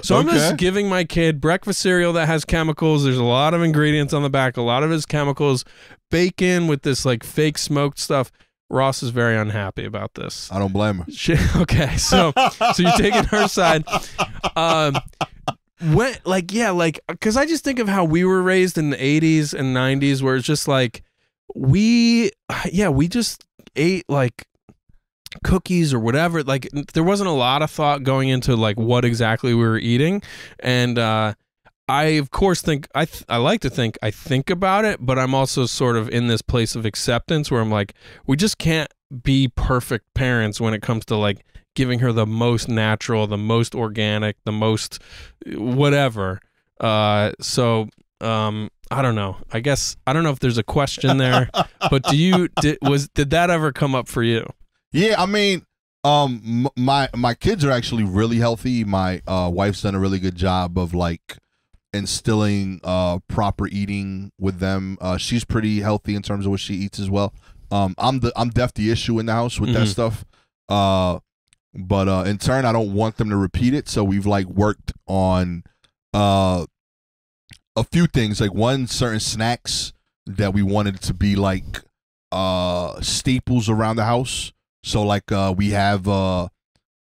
So I'm just giving my kid breakfast cereal that has chemicals. There's a lot of ingredients on the back. A lot of his chemicals. Bacon with this like fake smoked stuff. Ross is very unhappy about this. I don't blame her. Okay, so you're taking her side. Because I just think of how we were raised in the 80s and 90s, where it's just like we just ate like cookies or whatever. Like, there wasn't a lot of thought going into like what exactly we were eating. And I of course think I like to think I think about it, but I'm also sort of in this place of acceptance where I'm like, we just can't be perfect parents when it comes to like giving her the most natural, the most organic, the most whatever. I don't know. I guess I don't know if there's a question there, but did that ever come up for you? Yeah, I mean, my kids are actually really healthy. My wife's done a really good job of like instilling proper eating with them. She's pretty healthy in terms of what she eats as well. I'm def the issue in the house with that stuff. But in turn, I don't want them to repeat it. So we've like worked on a few things, like certain snacks that we wanted to be like staples around the house. So like we have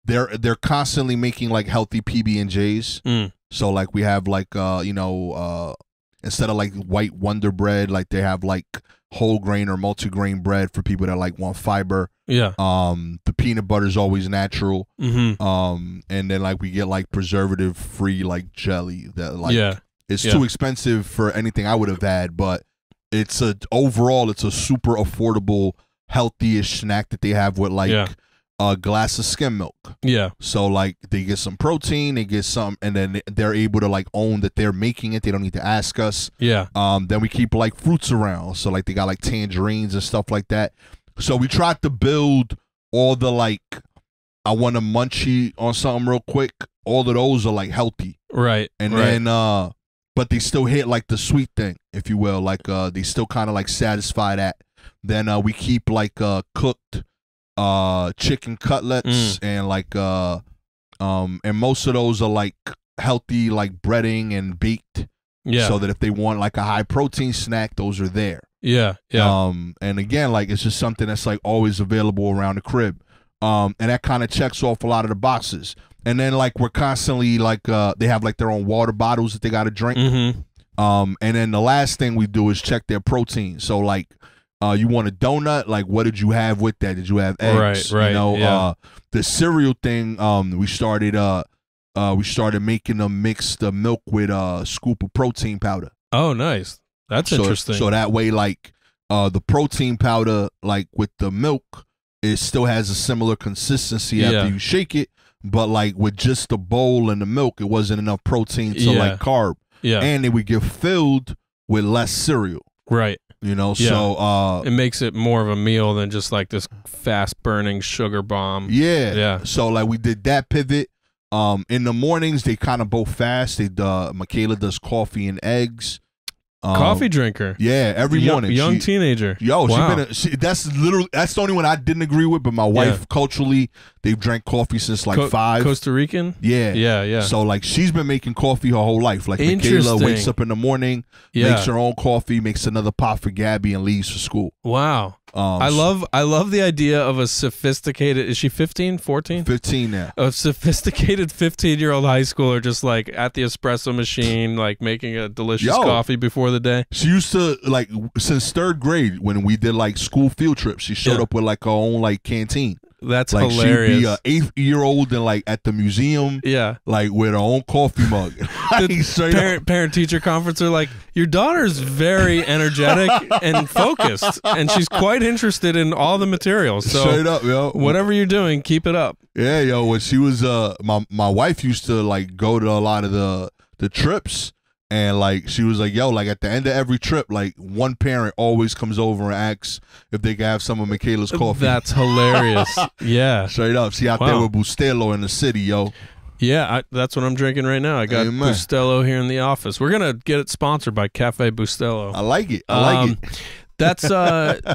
they're constantly making like healthy PB&Js. So like we have like instead of like white Wonder Bread, like they have like whole grain or multigrain bread for people that like want fiber. Yeah. The peanut butter is always natural. And then like we get like preservative free like jelly that like it's too expensive for anything I would have had, but overall it's a super affordable, healthy-ish snack that they have with like a glass of skim milk. Yeah. So like they get some protein, they get some, and then they're able to like own that they're making it. They don't need to ask us. Yeah. Then we keep like fruits around. So like they got like tangerines and stuff like that. So we tried to build all the like, I want to munchie on something real quick. All of those are like healthy. Right. And then but they still hit like the sweet thing, if you will. Like they still kind of like satisfy that. Then we keep like cooked chicken cutlets and like and most of those are like healthy, like breading and baked. Yeah. So that if they want like a high protein snack, those are there. Yeah. Yeah. And again, like it's just something that's like always available around the crib. And that kind of checks off a lot of the boxes. And then like we're constantly like they have like their own water bottles that they got to drink. And then the last thing we do is check their protein. So like you want a donut? Like, what did you have with that? Did you have eggs? Right. You know, the cereal thing. We started making them mix the milk with a scoop of protein powder. Oh, nice. That's interesting. So that way, like, the protein powder, like with the milk, it still has a similar consistency after you shake it. But like with just the bowl and the milk, it wasn't enough protein to like carb. Yeah. And it would get filled with less cereal. Right. You know, so it makes it more of a meal than just like this fast burning sugar bomb. Yeah. Yeah. So like we did that pivot. In the mornings, they kind of both fast. Michaela does coffee and eggs. Coffee drinker. Yeah, every morning. Young teenager. Yo, wow. that's the only one I didn't agree with, but my wife, culturally, they've drank coffee since like 5. Costa Rican? Yeah. Yeah. So like she's been making coffee her whole life. Like Michaela wakes up in the morning, makes her own coffee, makes another pot for Gabby, and leaves for school. Wow. I love the idea of a sophisticated, is she 15, 14? 15 now. A sophisticated 15-year-old high schooler just like at the espresso machine, like making a delicious coffee before the day. She used to, like, since 3rd grade when we did like school field trips, she showed up with like her own like canteen. That's like hilarious. She'd be an 8-year-old and like at the museum, like with her own coffee mug. The parent-teacher conference are like, your daughter's very energetic and focused, and she's quite interested in all the materials. So straight up, yo. Whatever you're doing, keep it up. Yeah, yo. When she was, my wife used to like go to a lot of the trips. And like she was like, yo, like at the end of every trip, like one parent always comes over and asks if they can have some of Michaela's coffee. That's hilarious. Yeah, straight up. She out there with Bustelo in the city, yo. Yeah, that's what I'm drinking right now. I got Bustelo here in the office. We're gonna get it sponsored by Cafe Bustelo. I like it. I like it. That's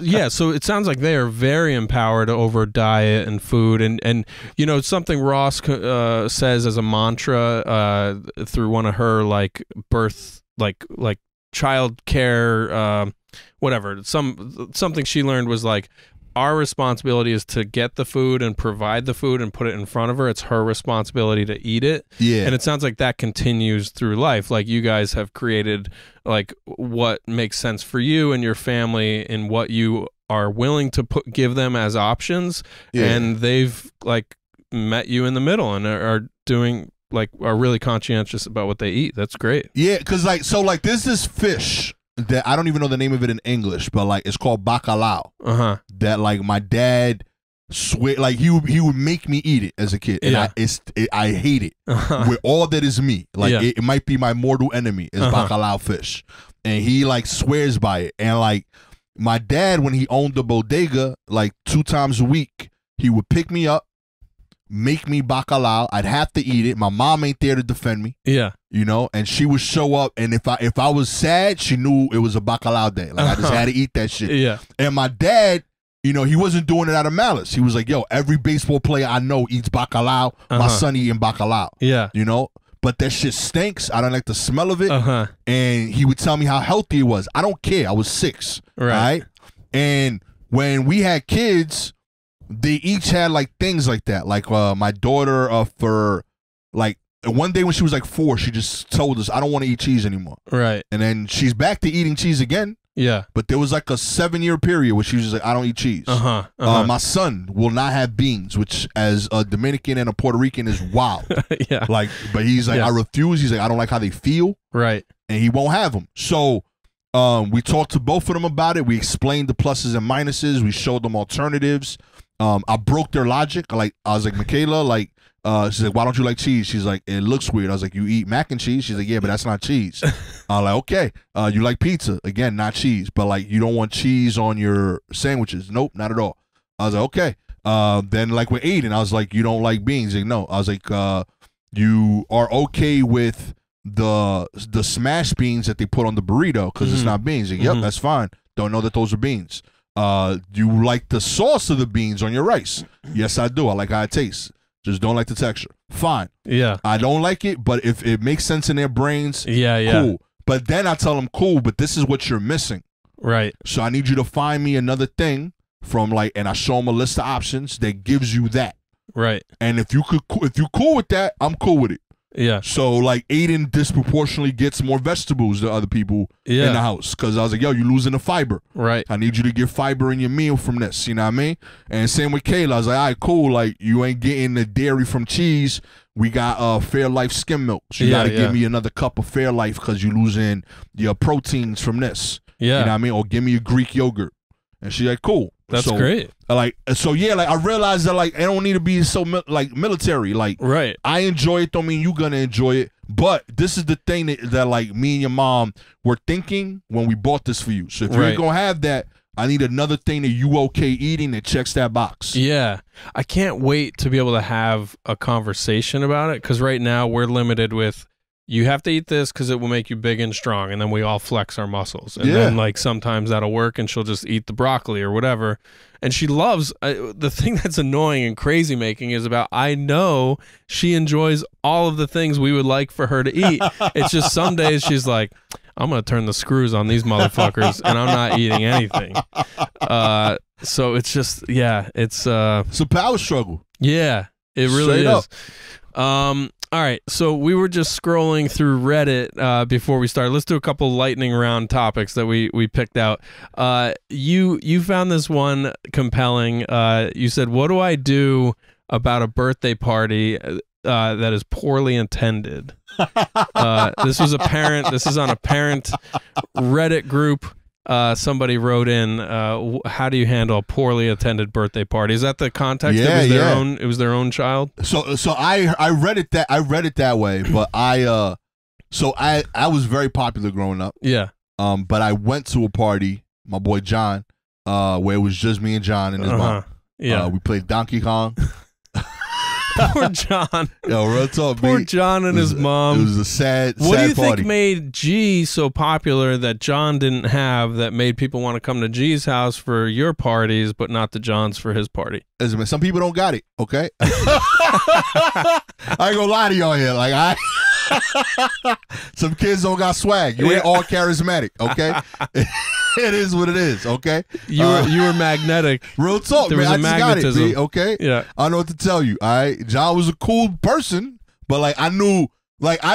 yeah, so it sounds like they are very empowered over diet and food, and you know, something Ross says as a mantra through one of her like birth like child care whatever, something she learned was like, our responsibility is to get the food and provide the food and put it in front of her. It's her responsibility to eat it. Yeah. And it sounds like that continues through life. Like you guys have created like what makes sense for you and your family and what you are willing to give them as options. Yeah. And they've like met you in the middle and are doing like, are really conscientious about what they eat. That's great. Yeah. Cause like, so like there's this fish that I don't even know the name of it in English, but like it's called bacalao. That like my dad swear, like he would make me eat it as a kid, and I hate it with all that is me. Like it might be my mortal enemy is bacalao fish, and he like swears by it. And like my dad, when he owned the bodega, like 2 times a week, he would pick me up, make me bacalao. I'd have to eat it. My mom ain't there to defend me. Yeah. You know, and she would show up, and if I was sad, she knew it was a bacalao day. Like I just had to eat that shit. Yeah. And my dad, you know, he wasn't doing it out of malice. He was like, yo, every baseball player I know eats bacalao. My son eating bacalao. Yeah. You know? But that shit stinks. I don't like the smell of it. And he would tell me how healthy it was. I don't care. I was 6. Right? And when we had kids, they each had like things like that. Like my daughter for like one day when she was like 4, she just told us, I don't want to eat cheese anymore. Right. And then she's back to eating cheese again. Yeah. But there was like a 7-year period where she was just like, I don't eat cheese. My son will not have beans, which as a Dominican and a Puerto Rican is wild. Yeah. Like, but he's like, I refuse. He's like, I don't like how they feel. Right. And he won't have them. So we talked to both of them about it. We explained the pluses and minuses. We showed them alternatives. I broke their logic. Like I was like, Michaela, like she's like, why don't you like cheese? She's like, it looks weird. I was like, you eat mac and cheese? She's like, yeah, but that's not cheese. I'm like, okay. You like pizza? Again, not cheese, but like you don't want cheese on your sandwiches? Nope, not at all. I was like, okay. Then like we're eating, I was like, you don't like beans? Like, no. I was like, you are okay with the smashed beans that they put on the burrito because it's not beans? Like, yep, that's fine. Don't know that those are beans. You like the sauce of the beans on your rice? Yes, I do. I like how it tastes. Just don't like the texture. Fine. Yeah. I don't like it, but if it makes sense in their brains, cool. But then I tell them, cool, but this is what you're missing. Right. So I need you to find me another thing from like, and I show them a list of options that gives you that. Right. And if you're cool with that, I'm cool with it. Yeah. So like Aiden disproportionately gets more vegetables than other people in the house because I was like, yo, you're losing the fiber. Right. I need you to get fiber in your meal from this. You know what I mean? And same with Kayla. I was like, all right, cool. Like you ain't getting the dairy from cheese. We got Fairlife skim milk. So you got to give me another cup of Fairlife because you're losing your proteins from this. Yeah. You know what I mean? Or give me a Greek yogurt. And she's like, cool. That's great. Like, so yeah, like I realized that like I don't need to be so like military. Like, right. I enjoy it. Don't mean you gonna enjoy it. But this is the thing that like me and your mom were thinking when we bought this for you. So if you ain't gonna have that, I need another thing that you okay eating that checks that box. Yeah. I can't wait to be able to have a conversation about it, because right now we're limited with, you have to eat this because it will make you big and strong, and then we all flex our muscles. And then, like, sometimes that'll work, and she'll just eat the broccoli or whatever. And she loves, the thing that's annoying and crazy making is about, I know she enjoys all of the things we would like for her to eat. It's just some days she's like, I'm going to turn the screws on these motherfuckers, and I'm not eating anything. So it's just, it's a power struggle. Yeah, it really is. All right, so we were just scrolling through Reddit before we started. Let's do a couple lightning round topics that we picked out. You found this one compelling. You said, what do I do about a birthday party that is poorly intended? This was a parent. This is on a parent Reddit group. Somebody wrote in, how do you handle a poorly attended birthday party? Is that the context? Yeah, it was their own child. So I read it that way, but I was very popular growing up. Yeah. But I went to a party, my boy John, where it was just me and John and his mom. Yeah. We played Donkey Kong. Poor John. Yo, real talk. Poor John and his mom. It was a sad What do you party. think made G so popular that John didn't have, that made people want to come to G's house for your parties, but not to John's for his party? Listen, man, some people don't got it, okay? I ain't gonna lie to y'all here. Like, some kids don't got swag. You ain't all charismatic, okay? It is what it is, okay? You were magnetic. Real talk, there man. Was I a just magnetism. got it, B, okay? Yeah. I know what to tell you, all right? John was a cool person, but like I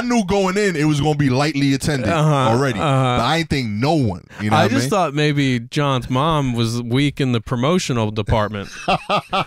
knew going in it was gonna be lightly attended already. But I ain't think no one. You know, I just thought maybe John's mom was weak in the promotional department.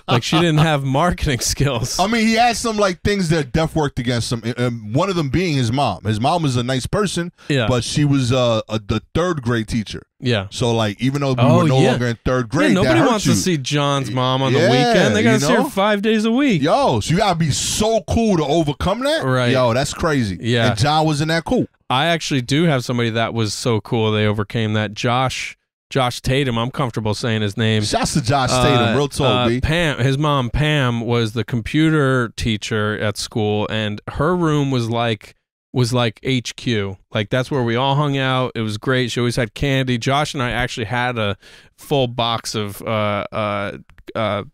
Like she didn't have marketing skills. I mean, he had some like things that def worked against him. One of them being his mom. His mom was a nice person, but she was the third grade teacher. Yeah. So like, even though we were no longer in third grade, nobody that wants hurt to see John's mom on the weekend. They gotta see her 5 days a week. Yo, so you gotta be so cool to overcome that. Right. Yo, that's crazy. Yeah. And John wasn't that cool. I actually do have somebody that was so cool they overcame that. Josh Tatum. I'm comfortable saying his name. Shouts to Josh Tatum. Real talk, B. Pam, his mom Pam was the computer teacher at school, and her room was like HQ. Like that's where we all hung out. It was great. She always had candy. Josh and I actually had a full box of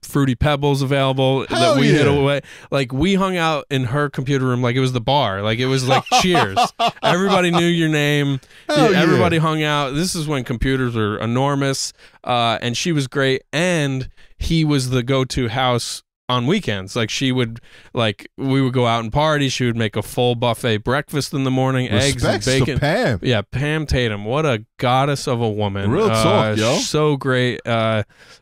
Fruity Pebbles available that we hid away. Like we hung out in her computer room like it was the bar. Like it was like Cheers. Everybody knew your name. Everybody hung out. This is when computers were enormous. And she was great. And he was the go-to house on weekends. Like she would, like we would go out and party. She would make a full buffet breakfast in the morning, eggs and bacon. To Pam. Yeah, Pam Tatum. What a goddess of a woman. Real talk, yo. So great.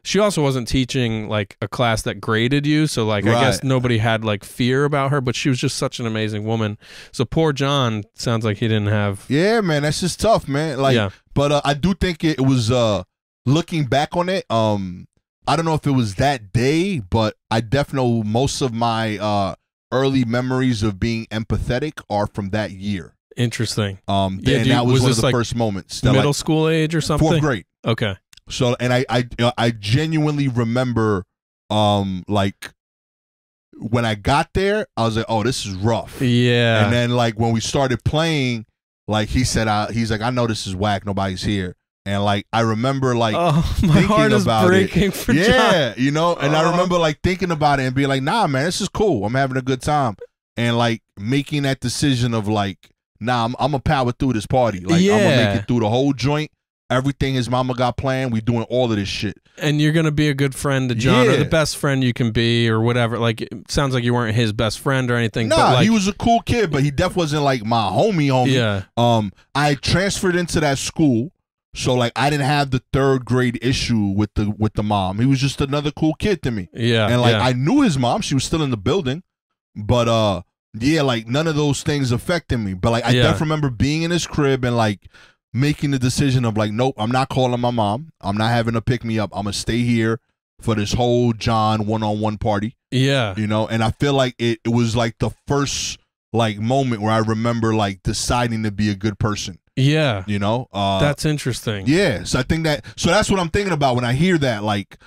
She also wasn't teaching like a class that graded you, so like I guess nobody had like fear about her, but she was just such an amazing woman. So poor John sounds like he didn't have. Yeah, man, that's just tough, man. Like, but I do think it was looking back on it. I don't know if it was that day, but I definitely know most of my early memories of being empathetic are from that year. Interesting. And that was one of the like first moments. Middle school age or something? 4th grade. Okay. So, and I genuinely remember, like when I got there, I was like, oh, this is rough. Yeah. And then like when we started playing, like he said, he's like, I know this is whack. Nobody's here. And like I remember like my heart is breaking for John. You know, and I remember like thinking about it and being like, nah, man, this is cool. I'm having a good time. And like making that decision of like, nah, I'm gonna power through this party. Like I'm gonna make it through the whole joint. Everything his mama got planned, we doing all of this shit. And you're gonna be a good friend to John, or the best friend you can be, or whatever. Like, it sounds like you weren't his best friend or anything. Nah, but like, he was a cool kid, but he definitely wasn't like my homie. Yeah. I transferred into that school. So like I didn't have the 3rd grade issue with the mom. He was just another cool kid to me. Yeah. And like I knew his mom, she was still in the building. But like none of those things affected me. But like I definitely remember being in his crib and like making the decision of like, nope, I'm not calling my mom. I'm not having to pick me up. I'm gonna stay here for this whole John one-on-one party. Yeah. You know, and I feel like it was like the first like moment where I remember like deciding to be a good person. Yeah. You know? That's interesting. Yeah. So I think that's what I'm thinking about when I hear that. Like,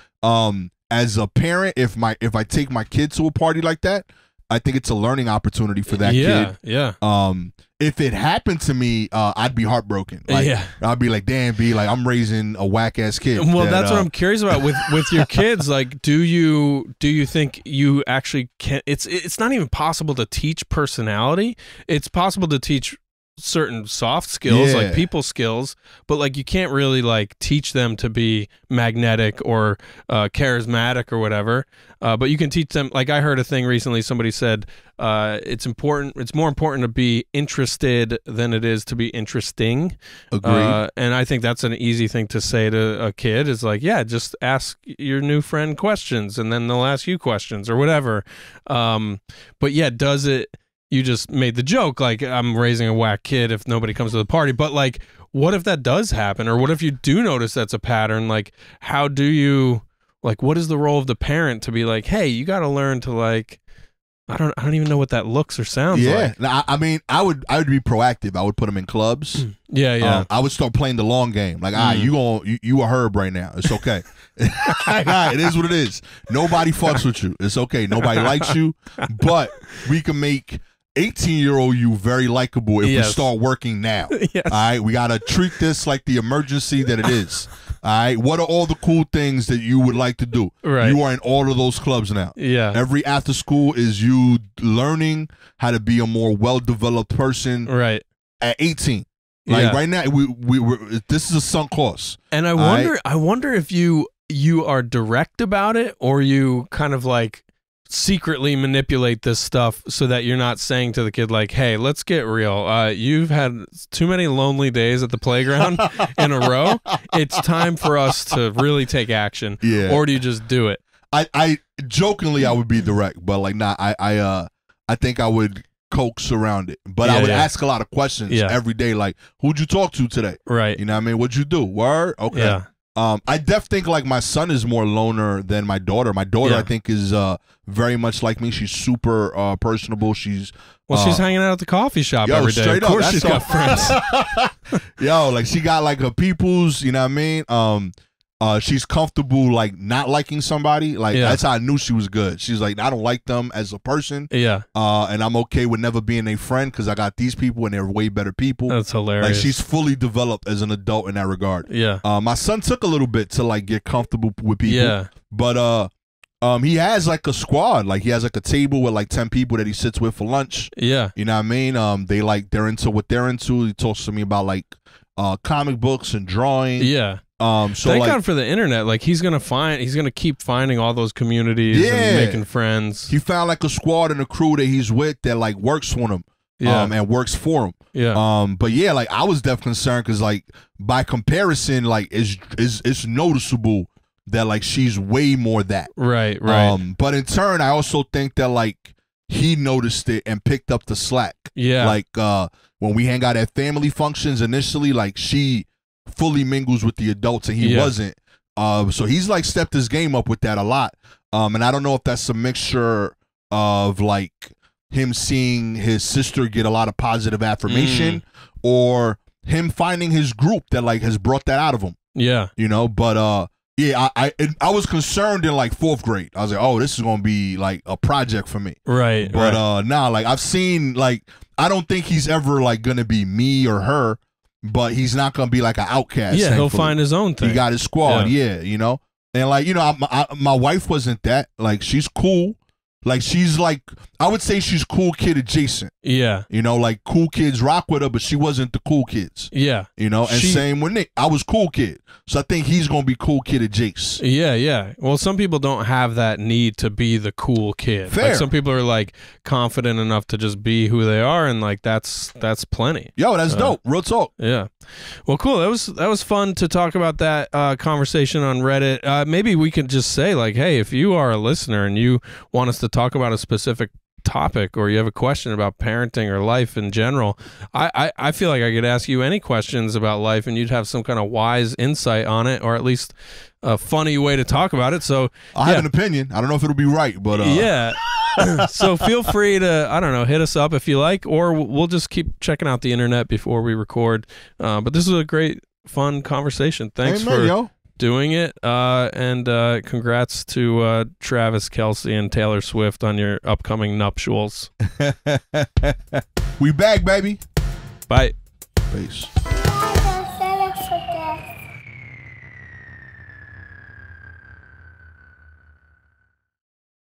as a parent, if I take my kid to a party like that, I think it's a learning opportunity for that kid. Yeah. If it happened to me, I'd be heartbroken. Like, I'd be like, damn, B, like I'm raising a whack ass kid. Well, that's what I'm curious about with your kids. Like, do you think you actually can? It's not even possible to teach personality. It's possible to teach certain soft skills, like people skills, but like you can't really like teach them to be magnetic or charismatic or whatever. But you can teach them. Like I heard a thing recently. Somebody said it's more important to be interested than it is to be interesting. Agreed. And I think that's an easy thing to say to a kid. Is like, yeah, just ask your new friend questions, and then they'll ask you questions or whatever. But yeah, does it? You just made the joke, like, I'm raising a whack kid if nobody comes to the party. But, like, what if that does happen? Or what if you do notice that's a pattern? Like, how do you, like, what is the role of the parent to be like, hey, you got to learn to, like, I don't even know what that looks or sounds like. Yeah. I mean, I would be proactive. I would put them in clubs. Yeah. I would start playing the long game. Like, you a Herb right now. It's okay. It is what it is. Nobody fucks with you. It's okay. Nobody likes you. But we can make 18-year-old you very likable if we start working now. Yes. All right, we gotta treat this like the emergency that it is. All right, what are all the cool things that you would like to do? Right, you are in all of those clubs now. Yeah, every after school is you learning how to be a more well-developed person. Right, at 18. Like right now, we this is a sunk cost. And I wonder if you are direct about it or you kind of like secretly manipulate this stuff so that you're not saying to the kid like, hey, let's get real, you've had too many lonely days at the playground in a row, it's time for us to really take action. Or do you just do it? I jokingly I would be direct, but like I think I would coax around it, but I would ask a lot of questions every day, like, who'd you talk to today? Right, you know what I mean, what'd you do? Word? Okay. I definitely think like my son is more loner than my daughter. My daughter, I think, is very much like me. She's super personable. She's hanging out at the coffee shop every day. Of course, she's got friends. Yo, like she got like her peoples. You know what I mean? She's comfortable like not liking somebody. Like that's how I knew she was good. She's like, I don't like them as a person. And I'm okay with never being a friend because I got these people and they're way better people. That's hilarious. Like she's fully developed as an adult in that regard. My son took a little bit to like get comfortable with people. But he has like a squad. Like he has like a table with like 10 people that he sits with for lunch. You know what I mean? They're into what they're into. He talks to me about like comic books and drawing. So thank God for the internet. Like he's gonna keep finding all those communities and making friends. He found like a squad and a crew that he's with that like works for him. And works for him. But yeah, like I was definitely concerned because like by comparison, like it's noticeable that like she's way more that. Right. But in turn, I also think that like he noticed it and picked up the slack. Like when we hang out at family functions initially, like she fully mingles with the adults and he wasn't. So he's like stepped his game up with that a lot. And I don't know if that's a mixture of like him seeing his sister get a lot of positive affirmation or him finding his group that like has brought that out of him. You know, but I was concerned in like 4th grade. I was like, oh, this is gonna be like a project for me. But nah, like I've seen like I don't think he's ever like gonna be me or her. But he's not gonna be like an outcast. He'll find his own thing. He got his squad. You know, and like you know, my wife wasn't that. Like she's cool. Like she's like I would say she's cool kid adjacent. You know, like cool kids rock with her, but she wasn't the cool kids. You know, and same with Nick. I was cool kid, so I think he's gonna be cool kid adjacent. Well, some people don't have that need to be the cool kid. Fair. Like some people are like confident enough to just be who they are, and like that's plenty. Yo, that's dope. Real talk. Well, cool. That was fun to talk about that conversation on Reddit. Maybe we could just say like, hey, if you are a listener and you want us to talk about a specific topic or you have a question about parenting or life in general, I feel like I could ask you any questions about life and you'd have some kind of wise insight on it, or at least a funny way to talk about it. So I have an opinion. I don't know if it'll be right, but So feel free to, I don't know, hit us up if you like, or we'll just keep checking out the internet before we record. But this was a great, fun conversation. Thanks for doing it. And congrats to Travis Kelce and Taylor Swift on your upcoming nuptials. We back, baby. Bye. Peace.